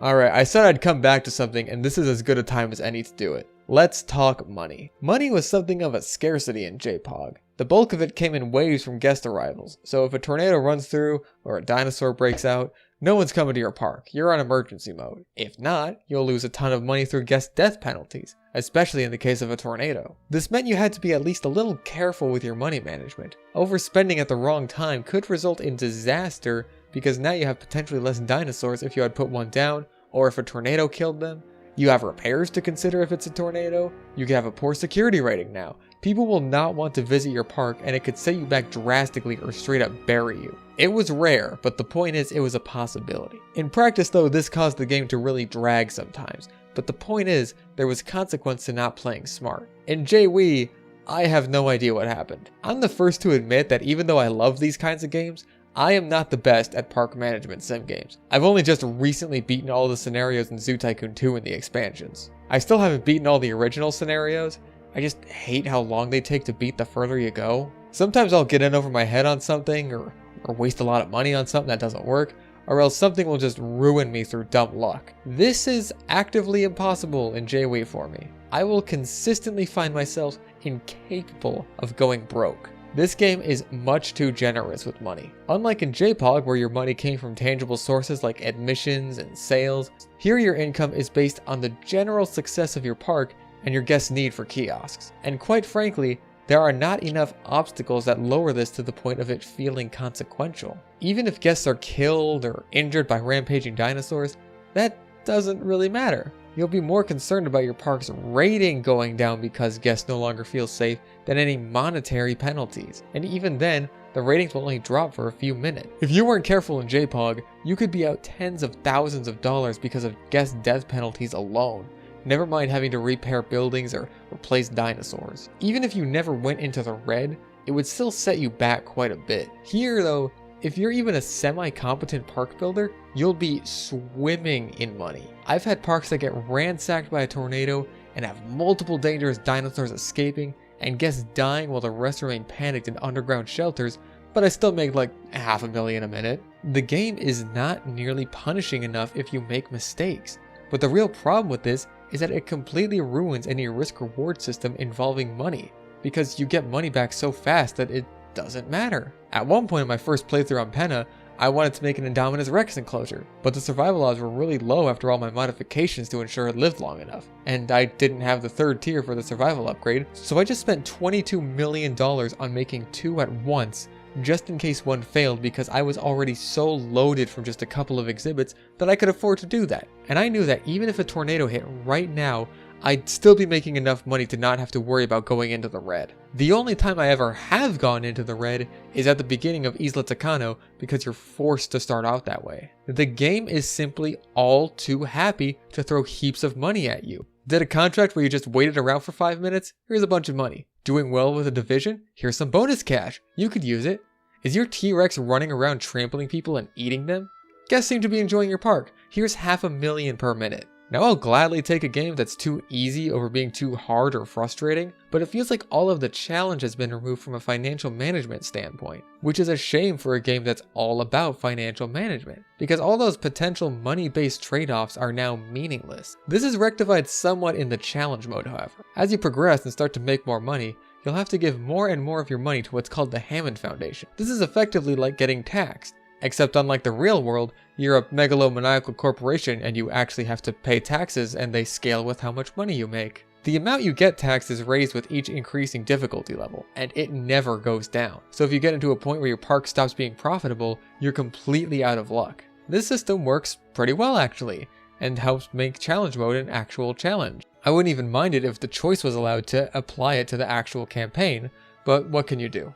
Alright, I said I'd come back to something, and this is as good a time as any to do it. Let's talk money. Money was something of a scarcity in JPOG. The bulk of it came in waves from guest arrivals, so if a tornado runs through or a dinosaur breaks out, no one's coming to your park. You're on emergency mode. If not, you'll lose a ton of money through guest death penalties, especially in the case of a tornado. This meant you had to be at least a little careful with your money management. Overspending at the wrong time could result in disaster because now you have potentially less dinosaurs if you had put one down, or if a tornado killed them. You have repairs to consider if it's a tornado. You could have a poor security rating now. People will not want to visit your park, and it could set you back drastically or straight up bury you. It was rare, but the point is it was a possibility. In practice though, this caused the game to really drag sometimes, but the point is there was consequence to not playing smart. In JWE, I have no idea what happened. I'm the first to admit that even though I love these kinds of games, I am not the best at park management sim games. I've only just recently beaten all the scenarios in Zoo Tycoon 2 in the expansions. I still haven't beaten all the original scenarios. I just hate how long they take to beat the further you go. Sometimes I'll get in over my head on something or waste a lot of money on something that doesn't work, or else something will just ruin me through dumb luck. This is actively impossible in JWE for me. I will consistently find myself incapable of going broke. This game is much too generous with money. Unlike in JPOG, where your money came from tangible sources like admissions and sales, here your income is based on the general success of your park and your guests' need for kiosks. And quite frankly, there are not enough obstacles that lower this to the point of it feeling consequential. Even if guests are killed or injured by rampaging dinosaurs, that doesn't really matter. You'll be more concerned about your park's rating going down because guests no longer feel safe than any monetary penalties. And even then, the ratings will only drop for a few minutes. If you weren't careful in JPOG, you could be out tens of thousands of dollars because of guest death penalties alone. Never mind having to repair buildings or replace dinosaurs. Even if you never went into the red, it would still set you back quite a bit. Here though, if you're even a semi-competent park builder, you'll be swimming in money. I've had parks that get ransacked by a tornado and have multiple dangerous dinosaurs escaping and guests dying while the rest remain panicked in underground shelters, but I still make like $500,000 a minute. The game is not nearly punishing enough if you make mistakes. But the real problem with this is that it completely ruins any risk-reward system involving money, because you get money back so fast that it doesn't matter. At one point in my first playthrough on Penna, I wanted to make an Indominus Rex enclosure, but the survival odds were really low after all my modifications to ensure it lived long enough, and I didn't have the third tier for the survival upgrade, so I just spent $22 million on making 2 at once, just in case one failed, because I was already so loaded from just a couple of exhibits that I could afford to do that. And I knew that even if a tornado hit right now, I'd still be making enough money to not have to worry about going into the red. The only time I ever have gone into the red is at the beginning of Isla Takano because you're forced to start out that way. The game is simply all too happy to throw heaps of money at you. Did a contract where you just waited around for 5 minutes? Here's a bunch of money. Doing well with a division? Here's some bonus cash. You could use it. Is your T-Rex running around trampling people and eating them? Guests seem to be enjoying your park. Here's $500,000 per minute. Now I'll gladly take a game that's too easy over being too hard or frustrating, but it feels like all of the challenge has been removed from a financial management standpoint, which is a shame for a game that's all about financial management, because all those potential money-based trade-offs are now meaningless. This is rectified somewhat in the challenge mode, however. As you progress and start to make more money, you'll have to give more and more of your money to what's called the Hammond Foundation. This is effectively like getting taxed. Except unlike the real world, you're a megalomaniacal corporation and you actually have to pay taxes and they scale with how much money you make. The amount you get taxed is raised with each increasing difficulty level, and it never goes down. So if you get into a point where your park stops being profitable, you're completely out of luck. This system works pretty well actually, and helps make challenge mode an actual challenge. I wouldn't even mind it if the choice was allowed to apply it to the actual campaign, but what can you do?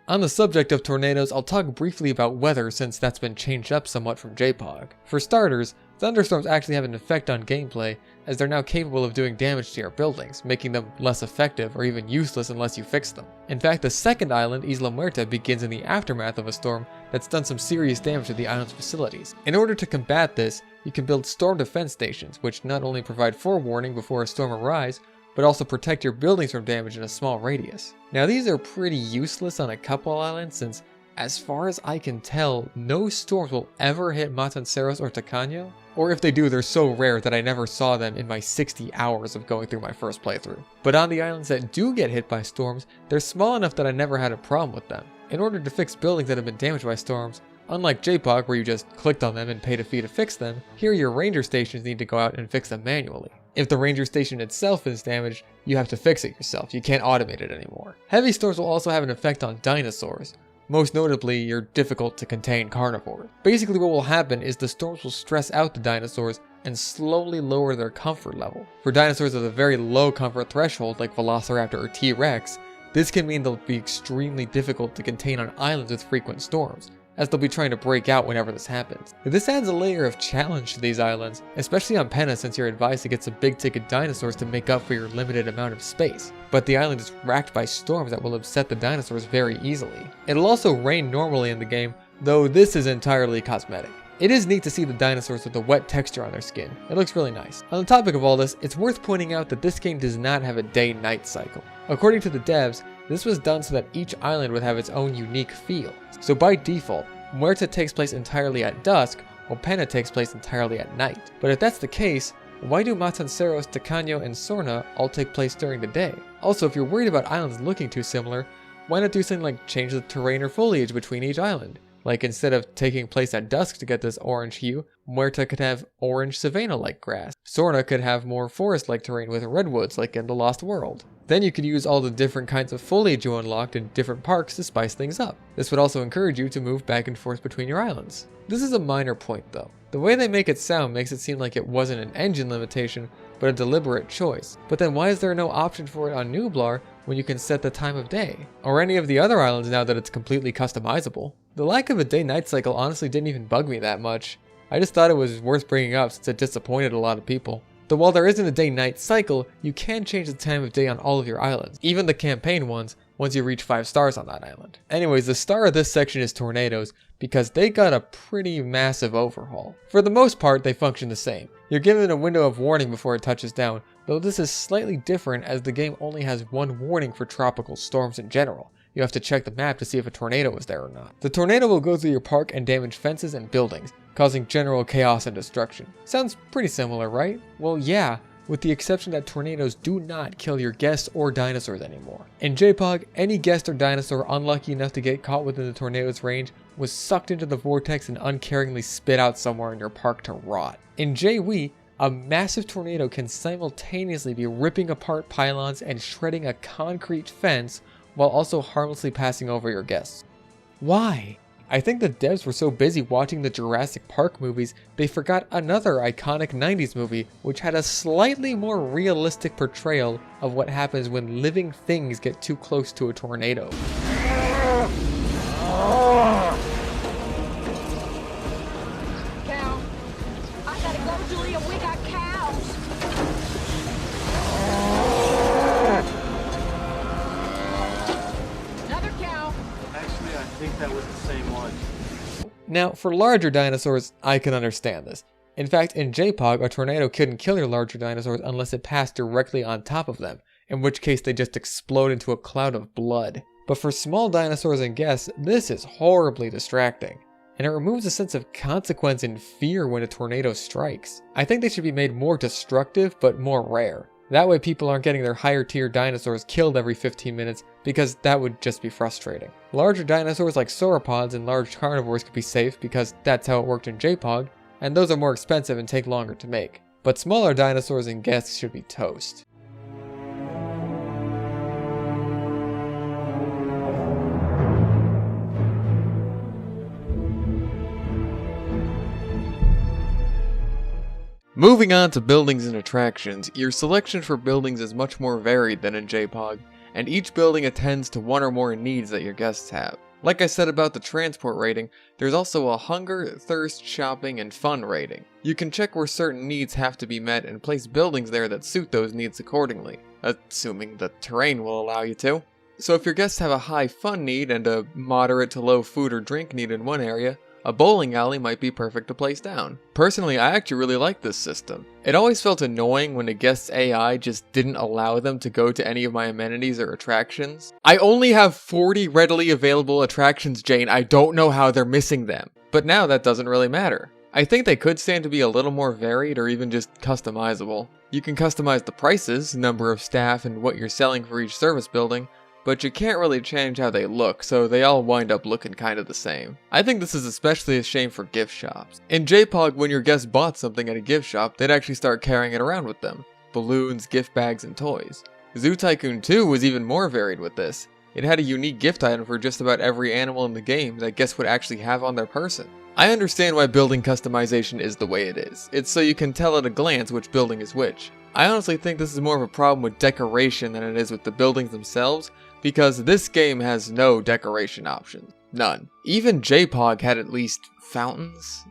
On the subject of tornadoes, I'll talk briefly about weather since that's been changed up somewhat from JPOG. For starters, thunderstorms actually have an effect on gameplay, as they're now capable of doing damage to your buildings, making them less effective or even useless unless you fix them. In fact, the second island, Isla Muerta, begins in the aftermath of a storm that's done some serious damage to the island's facilities. In order to combat this, you can build storm defense stations, which not only provide forewarning before a storm arrives, but also protect your buildings from damage in a small radius. Now these are pretty useless on a couple islands since, as far as I can tell, no storms will ever hit Matanceros or Tacaño, or if they do, they're so rare that I never saw them in my 60 hours of going through my first playthrough. But on the islands that do get hit by storms, they're small enough that I never had a problem with them. In order to fix buildings that have been damaged by storms, unlike JPOG where you just clicked on them and paid a fee to fix them, here your ranger stations need to go out and fix them manually. If the ranger station itself is damaged, you have to fix it yourself. You can't automate it anymore. Heavy storms will also have an effect on dinosaurs, most notably your difficult to contain carnivores. Basically what will happen is the storms will stress out the dinosaurs and slowly lower their comfort level. For dinosaurs with a very low comfort threshold like Velociraptor or T-Rex, this can mean they'll be extremely difficult to contain on islands with frequent storms, as they'll be trying to break out whenever this happens. This adds a layer of challenge to these islands, especially on Penna since you're advised to get some big ticket dinosaurs to make up for your limited amount of space. But the island is racked by storms that will upset the dinosaurs very easily. It'll also rain normally in the game, though this is entirely cosmetic. It is neat to see the dinosaurs with a wet texture on their skin. It looks really nice. On the topic of all this, it's worth pointing out that this game does not have a day-night cycle. According to the devs, this was done so that each island would have its own unique feel. So by default, Muerta takes place entirely at dusk, while Penna takes place entirely at night. But if that's the case, why do Matanceros, Tacaño, and Sorna all take place during the day? Also, if you're worried about islands looking too similar, why not do something like change the terrain or foliage between each island? Like instead of taking place at dusk to get this orange hue, Muerta could have orange savanna-like grass. Sorna could have more forest-like terrain with redwoods like in The Lost World. Then you could use all the different kinds of foliage you unlocked in different parks to spice things up. This would also encourage you to move back and forth between your islands. This is a minor point though. The way they make it sound makes it seem like it wasn't an engine limitation, but a deliberate choice. But then why is there no option for it on Nublar when you can set the time of day? Or any of the other islands now that it's completely customizable? The lack of a day-night cycle honestly didn't even bug me that much. I just thought it was worth bringing up since it disappointed a lot of people. Though while there isn't a day-night cycle, you can change the time of day on all of your islands, even the campaign ones, once you reach 5 stars on that island. Anyways, the star of this section is tornadoes, because they got a pretty massive overhaul. For the most part, they function the same. You're given a window of warning before it touches down, though this is slightly different as the game only has one warning for tropical storms in general. You have to check the map to see if a tornado is there or not. The tornado will go through your park and damage fences and buildings, causing general chaos and destruction. Sounds pretty similar, right? Well, yeah, with the exception that tornadoes do not kill your guests or dinosaurs anymore. In JPOG, any guest or dinosaur unlucky enough to get caught within the tornado's range was sucked into the vortex and uncaringly spit out somewhere in your park to rot. In JWE, a massive tornado can simultaneously be ripping apart pylons and shredding a concrete fence, while also harmlessly passing over your guests. Why? I think the devs were so busy watching the Jurassic Park movies, they forgot another iconic 90s movie which had a slightly more realistic portrayal of what happens when living things get too close to a tornado. Cow. I gotta go, Julia. We got cows. Another cow. Actually, I think that was the same one. Now, for larger dinosaurs, I can understand this. In fact, in JPOG, a tornado couldn't kill your larger dinosaurs unless it passed directly on top of them, in which case they just explode into a cloud of blood. But for small dinosaurs and guests, this is horribly distracting, and it removes a sense of consequence and fear when a tornado strikes. I think they should be made more destructive, but more rare. That way people aren't getting their higher tier dinosaurs killed every 15 minutes, because that would just be frustrating. Larger dinosaurs like sauropods and large carnivores could be safe because that's how it worked in JPOG, and those are more expensive and take longer to make. But smaller dinosaurs and guests should be toast. Moving on to buildings and attractions, your selection for buildings is much more varied than in JPOG, and each building attends to one or more needs that your guests have. Like I said about the transport rating, there's also a hunger, thirst, shopping, and fun rating. You can check where certain needs have to be met and place buildings there that suit those needs accordingly, assuming the terrain will allow you to. So if your guests have a high fun need and a moderate to low food or drink need in one area, a bowling alley might be perfect to place down. Personally, I actually really like this system. It always felt annoying when a guest's AI just didn't allow them to go to any of my amenities or attractions. I only have 40 readily available attractions, Jane. I don't know how they're missing them. But now that doesn't really matter. I think they could stand to be a little more varied or even just customizable. You can customize the prices, number of staff, and what you're selling for each service building, but you can't really change how they look, so they all wind up looking kind of the same. I think this is especially a shame for gift shops. In JPOG, when your guests bought something at a gift shop, they'd actually start carrying it around with them. Balloons, gift bags, and toys. Zoo Tycoon 2 was even more varied with this. It had a unique gift item for just about every animal in the game that guests would actually have on their person. I understand why building customization is the way it is. It's so you can tell at a glance which building is which. I honestly think this is more of a problem with decoration than it is with the buildings themselves, because this game has no decoration options. None. Even JPOG had at least fountains?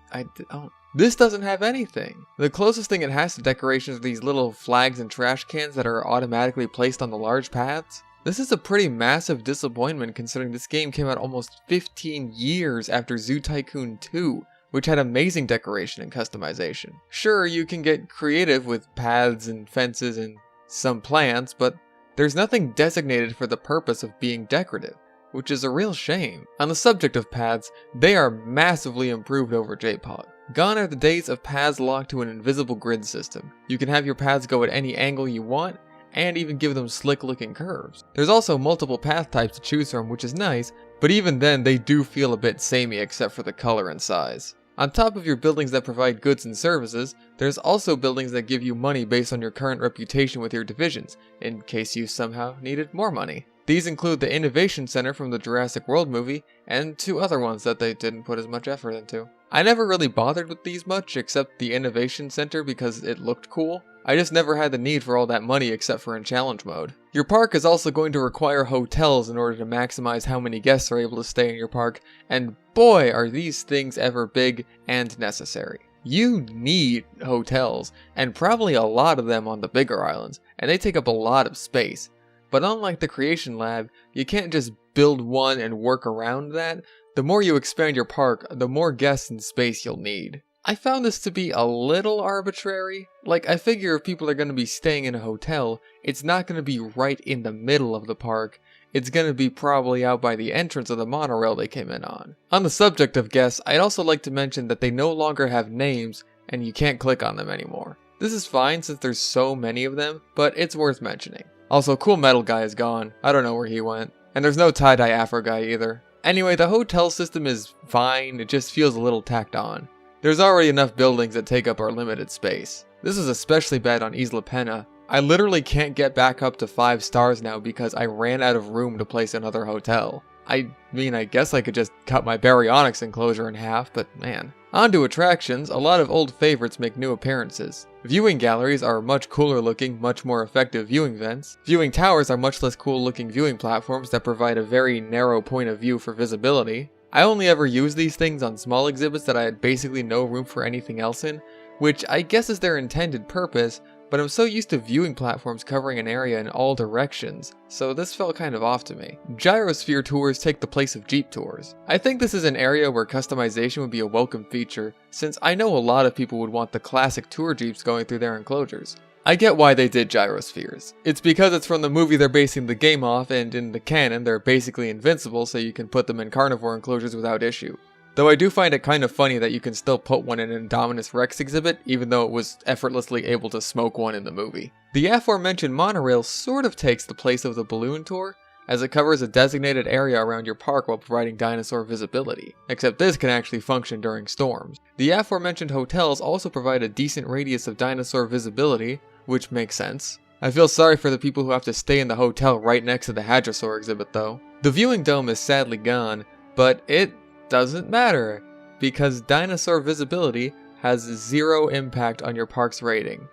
This doesn't have anything. The closest thing it has to decorations are these little flags and trash cans that are automatically placed on the large paths. This is a pretty massive disappointment considering this game came out almost 15 years after Zoo Tycoon 2, which had amazing decoration and customization. Sure, you can get creative with paths and fences and some plants, but there's nothing designated for the purpose of being decorative, which is a real shame. On the subject of paths, they are massively improved over JPOG. Gone are the days of paths locked to an invisible grid system. You can have your paths go at any angle you want, and even give them slick looking curves. There's also multiple path types to choose from, which is nice, but even then they do feel a bit samey except for the color and size. On top of your buildings that provide goods and services, there's also buildings that give you money based on your current reputation with your divisions, in case you somehow needed more money. These include the Innovation Center from the Jurassic World movie, and two other ones that they didn't put as much effort into. I never really bothered with these much, except the Innovation Center because it looked cool. I just never had the need for all that money except for in challenge mode. Your park is also going to require hotels in order to maximize how many guests are able to stay in your park, and boy are these things ever big and necessary. You need hotels, and probably a lot of them on the bigger islands, and they take up a lot of space. But unlike the Creation Lab, you can't just build one and work around that. The more you expand your park, the more guests and space you'll need. I found this to be a little arbitrary. Like, I figure if people are going to be staying in a hotel, it's not going to be right in the middle of the park. It's going to be probably out by the entrance of the monorail they came in on. On the subject of guests, I'd also like to mention that they no longer have names, and you can't click on them anymore. This is fine since there's so many of them, but it's worth mentioning. Also, Cool Metal Guy is gone. I don't know where he went. And there's no Tie-Dye Afro Guy either. Anyway, the hotel system is fine, it just feels a little tacked on. There's already enough buildings that take up our limited space. This is especially bad on Isla Pena. I literally can't get back up to 5 stars now because I ran out of room to place another hotel. I mean, I guess I could just cut my baryonyx enclosure in half, but man. On to attractions, a lot of old favorites make new appearances. Viewing galleries are much cooler looking, much more effective viewing vents. Viewing towers are much less cool looking viewing platforms that provide a very narrow point of view for visibility. I only ever use these things on small exhibits that I had basically no room for anything else in, which I guess is their intended purpose, but I'm so used to viewing platforms covering an area in all directions, so this felt kind of off to me. Gyrosphere tours take the place of Jeep tours. I think this is an area where customization would be a welcome feature, since I know a lot of people would want the classic tour Jeeps going through their enclosures. I get why they did gyrospheres. It's because it's from the movie they're basing the game off, and in the canon they're basically invincible, so you can put them in carnivore enclosures without issue. Though I do find it kind of funny that you can still put one in an Indominus Rex exhibit, even though it was effortlessly able to smoke one in the movie. The aforementioned monorail sort of takes the place of the balloon tour, as it covers a designated area around your park while providing dinosaur visibility, except this can actually function during storms. The aforementioned hotels also provide a decent radius of dinosaur visibility, which makes sense. I feel sorry for the people who have to stay in the hotel right next to the Hadrosaur exhibit though. The viewing dome is sadly gone, but it doesn't matter, because dinosaur visibility has 0 impact on your park's rating.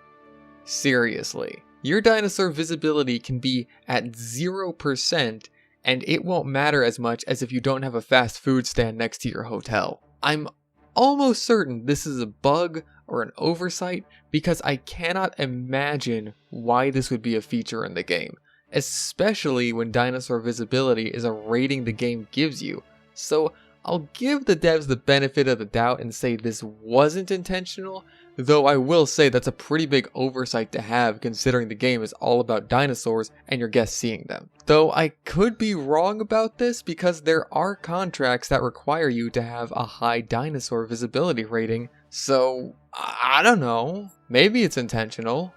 Seriously. Your dinosaur visibility can be at 0% and it won't matter as much as if you don't have a fast food stand next to your hotel. I'm almost certain this is a bug or an oversight because I cannot imagine why this would be a feature in the game, especially when dinosaur visibility is a rating the game gives you. So I'll give the devs the benefit of the doubt and say this wasn't intentional, though I will say that's a pretty big oversight to have considering the game is all about dinosaurs and your guests seeing them. Though I could be wrong about this because there are contracts that require you to have a high dinosaur visibility rating, so I don't know, maybe it's intentional.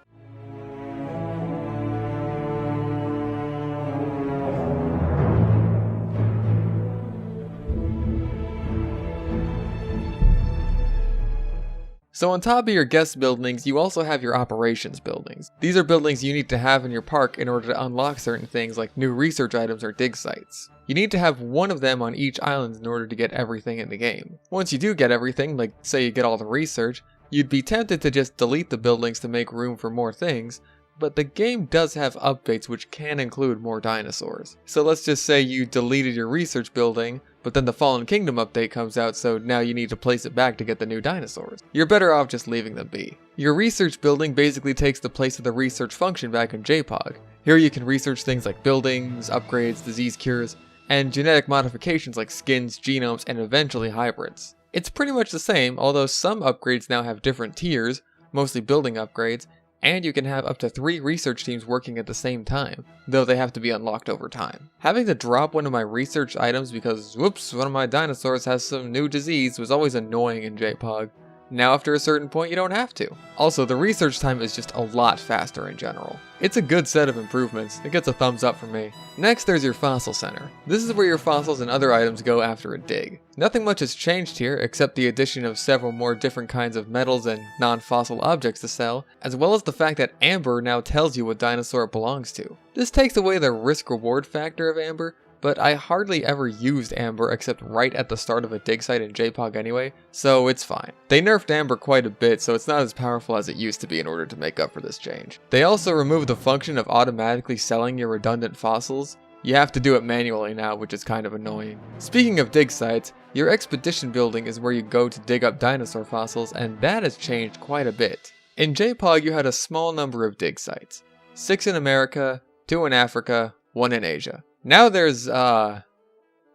So on top of your guest buildings, you also have your operations buildings. These are buildings you need to have in your park in order to unlock certain things like new research items or dig sites. You need to have one of them on each island in order to get everything in the game. Once you do get everything, like say you get all the research, you'd be tempted to just delete the buildings to make room for more things, but the game does have updates which can include more dinosaurs. So let's just say you deleted your research building, but then the Fallen Kingdom update comes out, so now you need to place it back to get the new dinosaurs. You're better off just leaving them be. Your research building basically takes the place of the research function back in JPOG. Here you can research things like buildings, upgrades, disease cures, and genetic modifications like skins, genomes, and eventually hybrids. It's pretty much the same, although some upgrades now have different tiers, mostly building upgrades, and you can have up to 3 research teams working at the same time, though they have to be unlocked over time. Having to drop one of my research items because, whoops, one of my dinosaurs has some new disease was always annoying in JPOG. Now after a certain point you don't have to. Also, the research time is just a lot faster in general. It's a good set of improvements, it gets a thumbs up from me. Next there's your fossil center. This is where your fossils and other items go after a dig. Nothing much has changed here except the addition of several more different kinds of metals and non-fossil objects to sell, as well as the fact that Amber now tells you what dinosaur it belongs to. This takes away the risk-reward factor of Amber, but I hardly ever used Amber except right at the start of a dig site in JPOG anyway, so it's fine. They nerfed Amber quite a bit, so it's not as powerful as it used to be in order to make up for this change. They also removed the function of automatically selling your redundant fossils. You have to do it manually now, which is kind of annoying. Speaking of dig sites, your expedition building is where you go to dig up dinosaur fossils, and that has changed quite a bit. In JPOG you had a small number of dig sites. 6 in America, 2 in Africa, 1 in Asia. Now there's,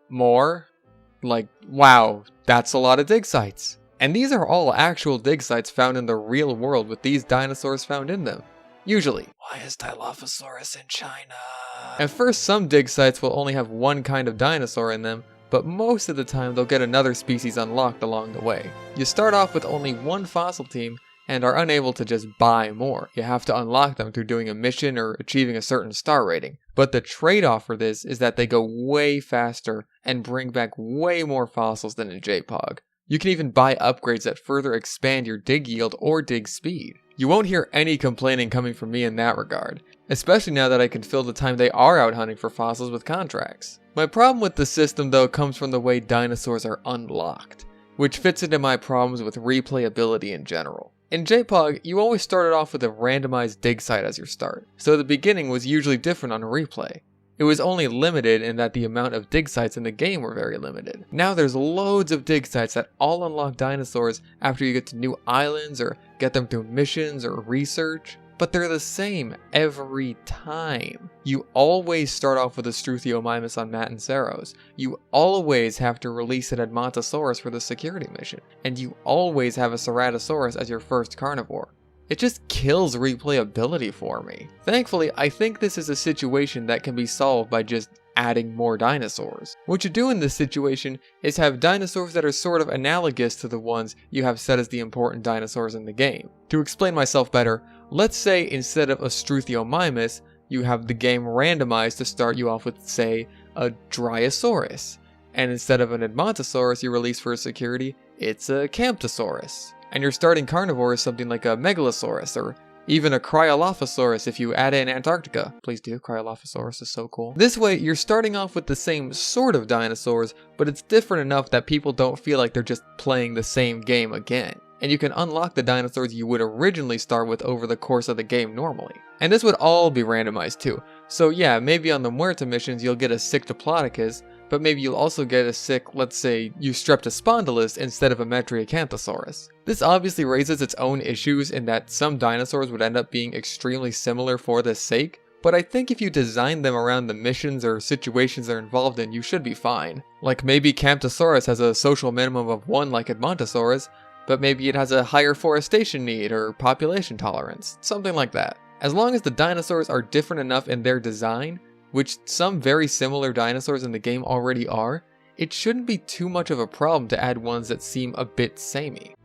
more. Like, wow, that's a lot of dig sites. And these are all actual dig sites found in the real world with these dinosaurs found in them. Usually. Why is Dilophosaurus in China? At first, some dig sites will only have one kind of dinosaur in them, but most of the time they'll get another species unlocked along the way. You start off with only one fossil team, and are unable to just buy more. You have to unlock them through doing a mission or achieving a certain star rating. But the trade-off for this is that they go way faster and bring back way more fossils than in JPOG. You can even buy upgrades that further expand your dig yield or dig speed. You won't hear any complaining coming from me in that regard, especially now that I can fill the time they are out hunting for fossils with contracts. My problem with the system though comes from the way dinosaurs are unlocked, which fits into my problems with replayability in general. In JPOG, you always started off with a randomized dig site as your start, so the beginning was usually different on a replay. It was only limited in that the amount of dig sites in the game were very limited. Now there's loads of dig sites that all unlock dinosaurs after you get to new islands or get them through missions or research, but they're the same every time. You always start off with a Struthiomimus on Matanceros. You always have to release an Edmontosaurus for the security mission, and you always have a Ceratosaurus as your first carnivore. It just kills replayability for me. Thankfully, I think this is a situation that can be solved by just adding more dinosaurs. What you do in this situation is have dinosaurs that are sort of analogous to the ones you have set as the important dinosaurs in the game. To explain myself better, let's say instead of a Struthiomimus, you have the game randomized to start you off with, say, a Dryosaurus. And instead of an Edmontosaurus you release for security, it's a Camptosaurus. And your starting carnivore is something like a Megalosaurus, or even a Cryolophosaurus if you add it in Antarctica. Please do, Cryolophosaurus is so cool. This way, you're starting off with the same sort of dinosaurs, but it's different enough that people don't feel like they're just playing the same game again. And you can unlock the dinosaurs you would originally start with over the course of the game normally. And this would all be randomized too. So yeah, maybe on the Muerta missions you'll get a sick Diplodocus, but maybe you'll also get a sick, let's say, Eustreptospondylus instead of a Metriacanthosaurus. This obviously raises its own issues in that some dinosaurs would end up being extremely similar for this sake, but I think if you design them around the missions or situations they're involved in, you should be fine. Like maybe Camptosaurus has a social minimum of 1 like Edmontosaurus, but maybe it has a higher forestation need or population tolerance, something like that. As long as the dinosaurs are different enough in their design, which some very similar dinosaurs in the game already are, it shouldn't be too much of a problem to add ones that seem a bit samey.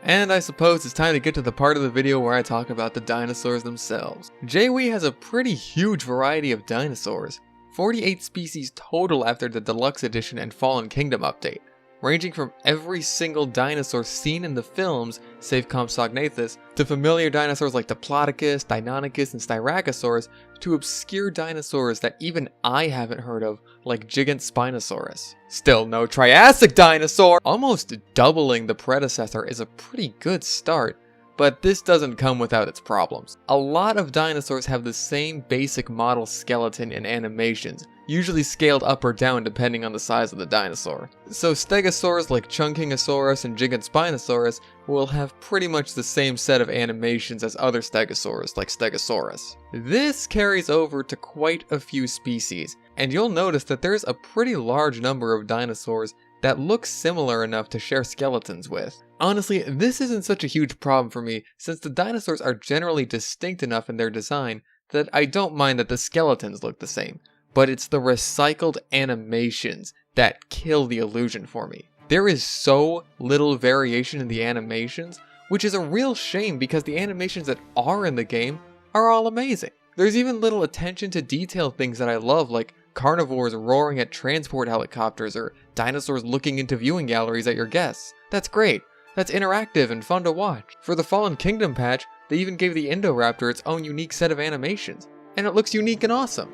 And I suppose it's time to get to the part of the video where I talk about the dinosaurs themselves. JWE has a pretty huge variety of dinosaurs, 48 species total after the Deluxe Edition and Fallen Kingdom update, ranging from every single dinosaur seen in the films, save Compsognathus, to familiar dinosaurs like Diplodocus, Deinonychus, and Styracosaurus, to obscure dinosaurs that even I haven't heard of, like Gigantspinosaurus. Still no Triassic dinosaur! Almost doubling the predecessor is a pretty good start, but this doesn't come without its problems. A lot of dinosaurs have the same basic model skeleton and animations, usually scaled up or down depending on the size of the dinosaur. So stegosaurs like Chungkingosaurus and Gigantspinosaurus will have pretty much the same set of animations as other stegosaurs like Stegosaurus. This carries over to quite a few species, and you'll notice that there's a pretty large number of dinosaurs that look similar enough to share skeletons with. Honestly, this isn't such a huge problem for me since the dinosaurs are generally distinct enough in their design that I don't mind that the skeletons look the same, but it's the recycled animations that kill the illusion for me. There is so little variation in the animations, which is a real shame because the animations that are in the game are all amazing. There's even little attention to detail things that I love, like carnivores roaring at transport helicopters or dinosaurs looking into viewing galleries at your guests. That's great. That's interactive and fun to watch. For the Fallen Kingdom patch, they even gave the Indoraptor its own unique set of animations, and it looks unique and awesome.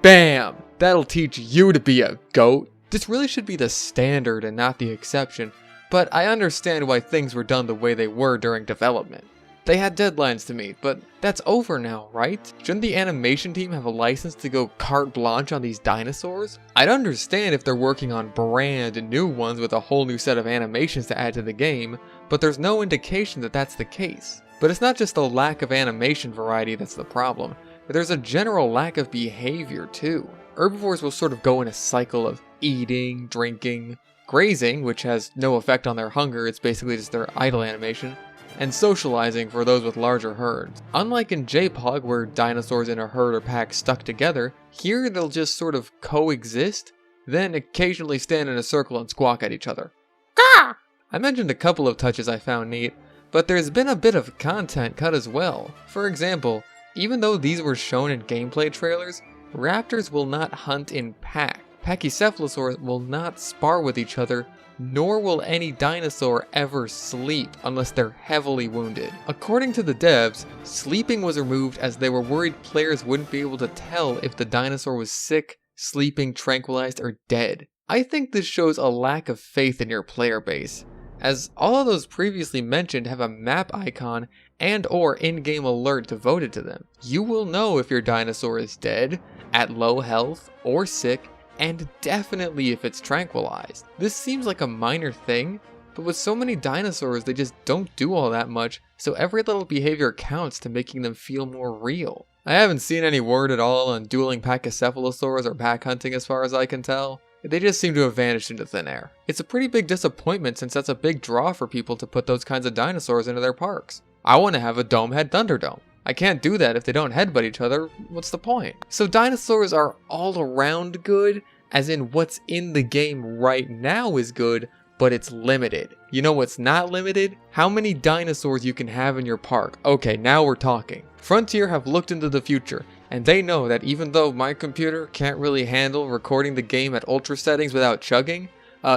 Bam! That'll teach you to be a goat. This really should be the standard and not the exception, but I understand why things were done the way they were during development. They had deadlines to meet, but that's over now, right? Shouldn't the animation team have a license to go carte blanche on these dinosaurs? I'd understand if they're working on brand new ones with a whole new set of animations to add to the game, but there's no indication that that's the case. But it's not just the lack of animation variety that's the problem, but there's a general lack of behavior too. Herbivores will sort of go in a cycle of eating, drinking, grazing, which has no effect on their hunger, it's basically just their idle animation, and socializing for those with larger herds. Unlike in JPOG where dinosaurs in a herd or pack stuck together, here they'll just sort of coexist, then occasionally stand in a circle and squawk at each other. Gah! I mentioned a couple of touches I found neat, but there's been a bit of content cut as well. For example, even though these were shown in gameplay trailers, raptors will not hunt in pack. Pachycephalosaurs will not spar with each other, nor will any dinosaur ever sleep unless they're heavily wounded. According to the devs, sleeping was removed as they were worried players wouldn't be able to tell if the dinosaur was sick, sleeping, tranquilized, or dead. I think this shows a lack of faith in your player base, as all of those previously mentioned have a map icon and or in-game alert devoted to them. You will know if your dinosaur is dead, at low health, or sick, and definitely if it's tranquilized. This seems like a minor thing, but with so many dinosaurs they just don't do all that much, so every little behavior counts to making them feel more real. I haven't seen any word at all on dueling pachycephalosaurs or pack hunting as far as I can tell. They just seem to have vanished into thin air. It's a pretty big disappointment since that's a big draw for people to put those kinds of dinosaurs into their parks. I want to have a dome-head Thunderdome. I can't do that if they don't headbutt each other. What's the point? So dinosaurs are all around good, as in what's in the game right now is good, but it's limited. You know what's not limited? How many dinosaurs you can have in your park. Okay, now we're talking. Frontier have looked into the future, and they know that even though my computer can't really handle recording the game at ultra settings without chugging,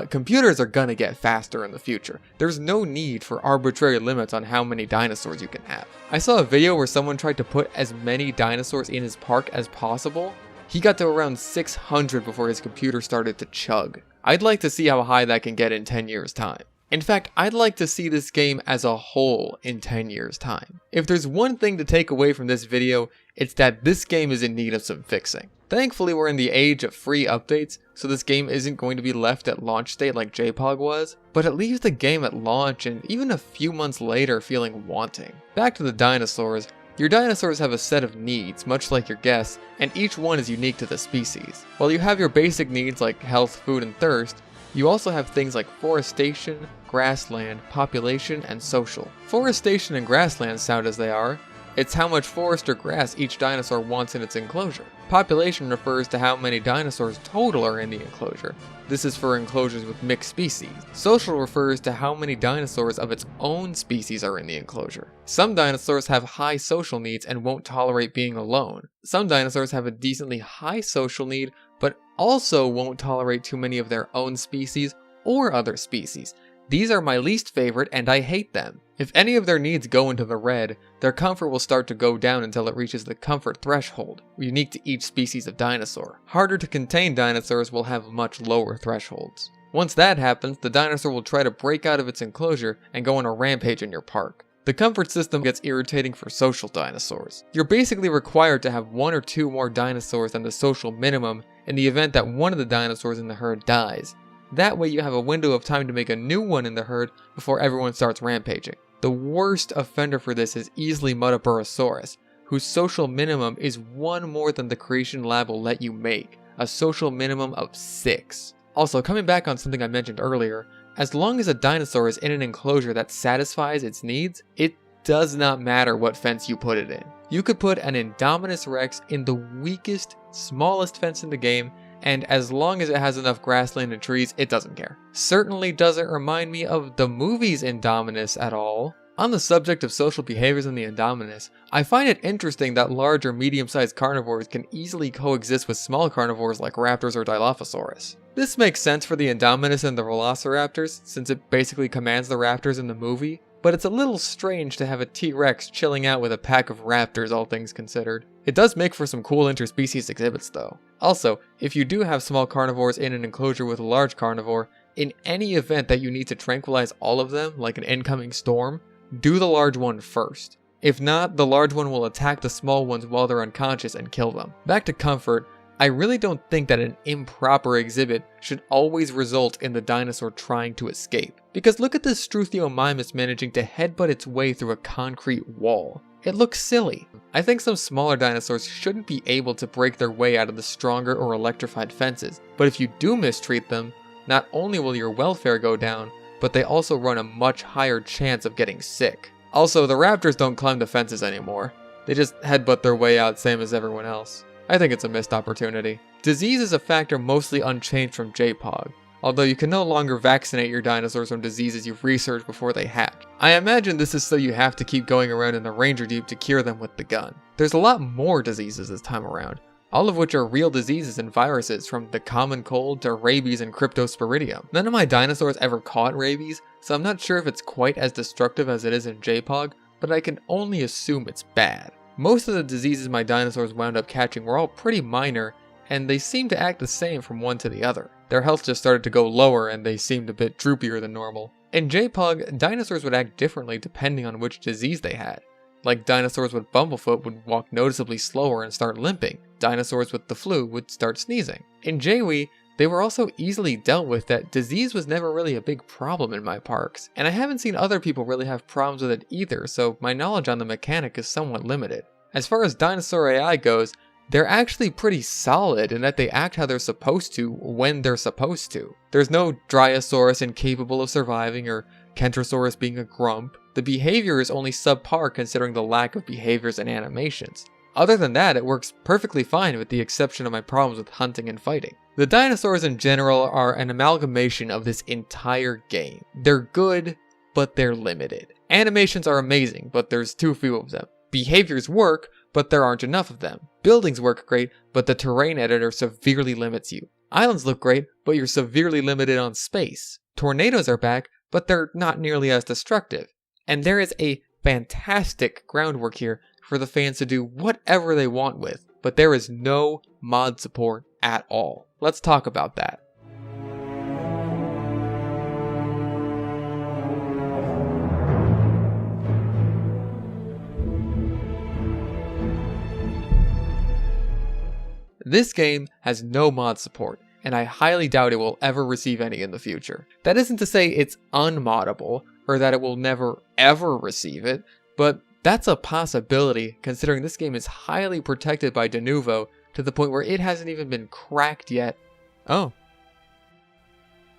computers are gonna get faster in the future. There's no need for arbitrary limits on how many dinosaurs you can have. I saw a video where someone tried to put as many dinosaurs in his park as possible. He got to around 600 before his computer started to chug. I'd like to see how high that can get in 10 years' time. In fact, I'd like to see this game as a whole in 10 years' time. If there's one thing to take away from this video, it's that this game is in need of some fixing. Thankfully, we're in the age of free updates, so this game isn't going to be left at launch state like JPOG was, but it leaves the game at launch and even a few months later feeling wanting. Back to the dinosaurs. Your dinosaurs have a set of needs, much like your guests, and each one is unique to the species. While you have your basic needs like health, food, and thirst, you also have things like forestation, grassland, population, and social. Forestation and grassland sound as they are. It's how much forest or grass each dinosaur wants in its enclosure. Population refers to how many dinosaurs total are in the enclosure. This is for enclosures with mixed species. Social refers to how many dinosaurs of its own species are in the enclosure. Some dinosaurs have high social needs and won't tolerate being alone. Some dinosaurs have a decently high social need, but also won't tolerate too many of their own species or other species. These are my least favorite and I hate them. If any of their needs go into the red, their comfort will start to go down until it reaches the comfort threshold, unique to each species of dinosaur. Harder to contain dinosaurs will have much lower thresholds. Once that happens, the dinosaur will try to break out of its enclosure and go on a rampage in your park. The comfort system gets irritating for social dinosaurs. You're basically required to have 1 or 2 more dinosaurs than the social minimum in the event that one of the dinosaurs in the herd dies. That way you have a window of time to make a new one in the herd before everyone starts rampaging. The worst offender for this is easily Muttaburrasaurus, whose social minimum is 1 more than the creation lab will let you make, a social minimum of 6. Also, coming back on something I mentioned earlier, as long as a dinosaur is in an enclosure that satisfies its needs, it does not matter what fence you put it in. You could put an Indominus Rex in the weakest, smallest fence in the game, and as long as it has enough grassland and trees, it doesn't care. Certainly doesn't remind me of the movie's Indominus at all. On the subject of social behaviors in the Indominus, I find it interesting that large or medium-sized carnivores can easily coexist with small carnivores like raptors or Dilophosaurus. This makes sense for the Indominus and the Velociraptors, since it basically commands the raptors in the movie, but it's a little strange to have a T-Rex chilling out with a pack of raptors, all things considered. It does make for some cool interspecies exhibits though. Also, if you do have small carnivores in an enclosure with a large carnivore, in any event that you need to tranquilize all of them, like an incoming storm, do the large one first. If not, the large one will attack the small ones while they're unconscious and kill them. Back to comfort, I really don't think that an improper exhibit should always result in the dinosaur trying to escape. Because look at this Struthiomimus managing to headbutt its way through a concrete wall. It looks silly. I think some smaller dinosaurs shouldn't be able to break their way out of the stronger or electrified fences, but if you do mistreat them, not only will your welfare go down, but they also run a much higher chance of getting sick. Also, the raptors don't climb the fences anymore. They just headbutt their way out same as everyone else. I think it's a missed opportunity. Disease is a factor mostly unchanged from JPOG, although you can no longer vaccinate your dinosaurs from diseases you've researched before they hatch. I imagine this is so you have to keep going around in the Ranger Jeep to cure them with the gun. there's a lot more diseases this time around, all of which are real diseases and viruses, from the common cold to rabies and cryptosporidium. None of my dinosaurs ever caught rabies, so I'm not sure if it's quite as destructive as it is in JPOG, but I can only assume it's bad. Most of the diseases my dinosaurs wound up catching were all pretty minor, and they seemed to act the same from one to the other. Their health just started to go lower and they seemed a bit droopier than normal. In JPOG, dinosaurs would act differently depending on which disease they had. Like dinosaurs with bumblefoot would walk noticeably slower and start limping. Dinosaurs with the flu would start sneezing. In JWE, they were also easily dealt with that disease was never really a big problem in my parks, and I haven't seen other people really have problems with it either, so my knowledge on the mechanic is somewhat limited. As far as dinosaur AI goes, they're actually pretty solid in that they act how they're supposed to when they're supposed to. There's no Dryosaurus incapable of surviving or Kentrosaurus being a grump. The behavior is only subpar considering the lack of behaviors and animations. Other than that, it works perfectly fine with the exception of my problems with hunting and fighting. The dinosaurs in general are an amalgamation of this entire game. They're good, but they're limited. Animations are amazing, but there's too few of them. Behaviors work, but there aren't enough of them. Buildings work great, but the terrain editor severely limits you. Islands look great, but you're severely limited on space. Tornadoes are back, but they're not nearly as destructive. And there is a fantastic groundwork here for the fans to do whatever they want with, but there is no mod support at all. Let's talk about that. This game has no mod support, and I highly doubt it will ever receive any in the future. That isn't to say it's unmoddable, or that it will never ever receive it, but that's a possibility considering this game is highly protected by Denuvo to the point where it hasn't even been cracked yet. Oh.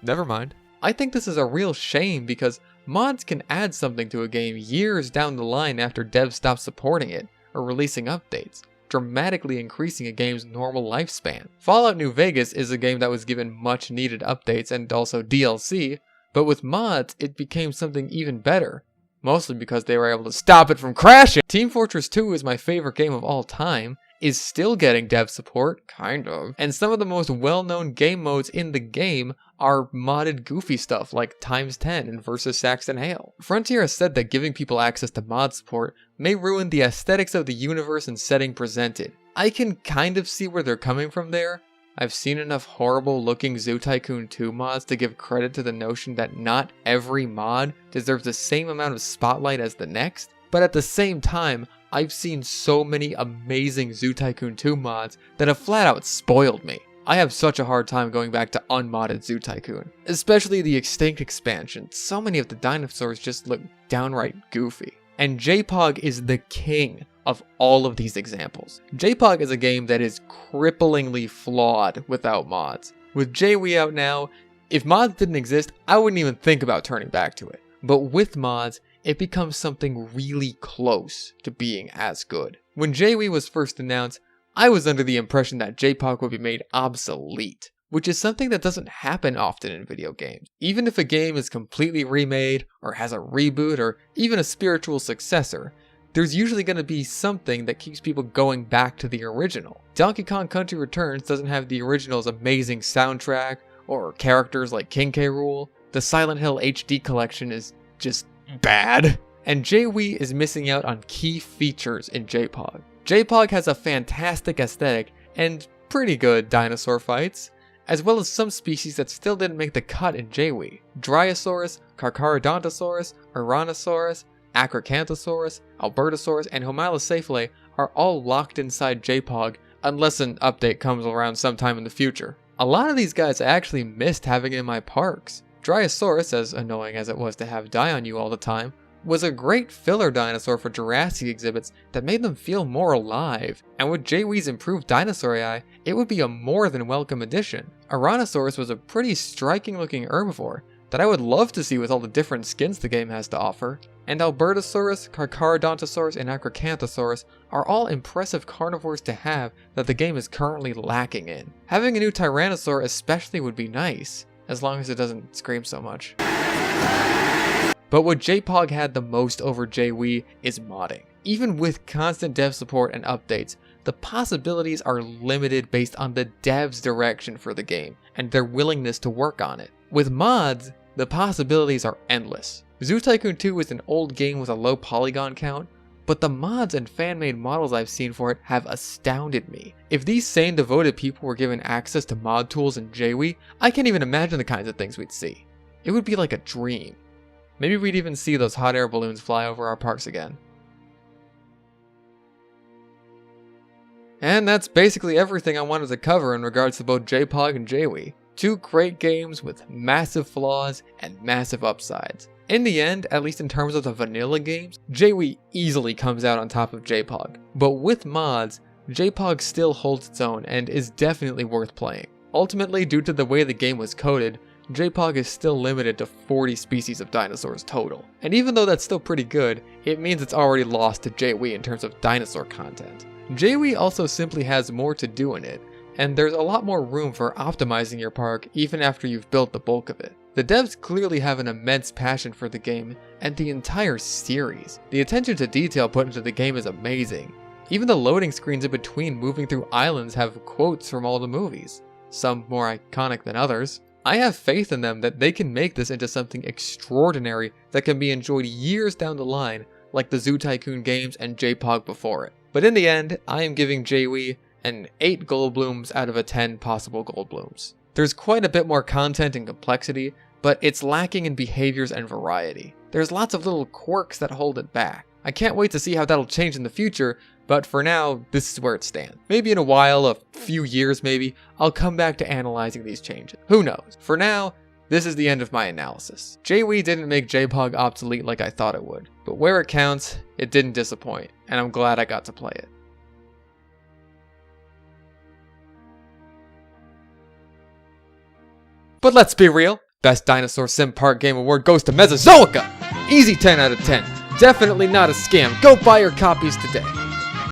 Never mind. I think this is a real shame because mods can add something to a game years down the line after devs stop supporting it or releasing updates, dramatically increasing a game's normal lifespan. Fallout New Vegas is a game that was given much needed updates and also DLC, but with mods it became something even better, mostly because they were able to stop it from crashing. Team Fortress 2 is my favorite game of all time, is still getting dev support, kind of, and some of the most well-known game modes in the game are modded goofy stuff like Times 10 and Versus Saxton Hale. Frontier has said that giving people access to mod support may ruin the aesthetics of the universe and setting presented. I can kind of see where they're coming from there. I've seen enough horrible looking Zoo Tycoon 2 mods to give credit to the notion that not every mod deserves the same amount of spotlight as the next, but at the same time, I've seen so many amazing Zoo Tycoon 2 mods that have flat out spoiled me. I have such a hard time going back to unmodded Zoo Tycoon, especially the Extinct expansion. So many of the dinosaurs just look downright goofy. And JPOG is the king of all of these examples. JPOG is a game that is cripplingly flawed without mods. With JWE out now, if mods didn't exist, I wouldn't even think about turning back to it. But with mods, it becomes something really close to being as good. When JWE was first announced, I was under the impression that JPOG would be made obsolete, which is something that doesn't happen often in video games. Even if a game is completely remade, or has a reboot, or even a spiritual successor, there's usually going to be something that keeps people going back to the original. Donkey Kong Country Returns doesn't have the original's amazing soundtrack, or characters like King K. Rool. The Silent Hill HD collection is just bad. And JWE is missing out on key features in JPOG. JPOG has a fantastic aesthetic and pretty good dinosaur fights, as well as some species that still didn't make the cut in JWE. Dryosaurus, Carcharodontosaurus, Uranosaurus, Acrocanthosaurus, Albertosaurus, and Homalocephalae are all locked inside JPOG unless an update comes around sometime in the future. A lot of these guys I actually missed having in my parks. Dryosaurus, as annoying as it was to have die on you all the time, was a great filler dinosaur for Jurassic exhibits that made them feel more alive, and with JWE's improved dinosaur AI, it would be a more than welcome addition. Uranosaurus was a pretty striking looking herbivore that I would love to see with all the different skins the game has to offer, and Albertosaurus, Carcharodontosaurus, and Acrocanthosaurus are all impressive carnivores to have that the game is currently lacking in. Having a new Tyrannosaur especially would be nice, as long as it doesn't scream so much. But what JPOG had the most over JWE is modding. even with constant dev support and updates, the possibilities are limited based on the devs' direction for the game and their willingness to work on it. With mods, the possibilities are endless. Zoo Tycoon 2 is an old game with a low polygon count, but the mods and fan-made models I've seen for it have astounded me. If these same devoted people were given access to mod tools in JWE, I can't even imagine the kinds of things we'd see. It would be like a dream. Maybe we'd even see those hot air balloons fly over our parks again. And that's basically everything I wanted to cover in regards to both JPOG and JWE. Two great games with massive flaws and massive upsides. In the end, at least in terms of the vanilla games, JWE easily comes out on top of JPOG. But with mods, JPOG still holds its own and is definitely worth playing. Ultimately, due to the way the game was coded, JPOG is still limited to 40 species of dinosaurs total. And even though that's still pretty good, it means it's already lost to JWE in terms of dinosaur content. JWE also simply has more to do in it, and there's a lot more room for optimizing your park even after you've built the bulk of it. The devs clearly have an immense passion for the game and the entire series. The attention to detail put into the game is amazing. Even the loading screens in between moving through islands have quotes from all the movies, some more iconic than others. I have faith in them that they can make this into something extraordinary that can be enjoyed years down the line, like the Zoo Tycoon games and JPOG before it. But in the end, I am giving JWE an 8 Goldblums out of a 10 possible Goldblums. There's quite a bit more content and complexity, but it's lacking in behaviors and variety. There's lots of little quirks that hold it back. I can't wait to see how that'll change in the future, but for now, this is where it stands. Maybe in a while, a few years maybe, I'll come back to analyzing these changes. Who knows? For now, this is the end of my analysis. JWE didn't make JPOG obsolete like I thought it would, but where it counts, it didn't disappoint, and I'm glad I got to play it. But let's be real, Best Dinosaur Sim Park Game Award goes to Mesozoica! Easy 10 out of 10. Definitely not a scam. Go buy your copies today.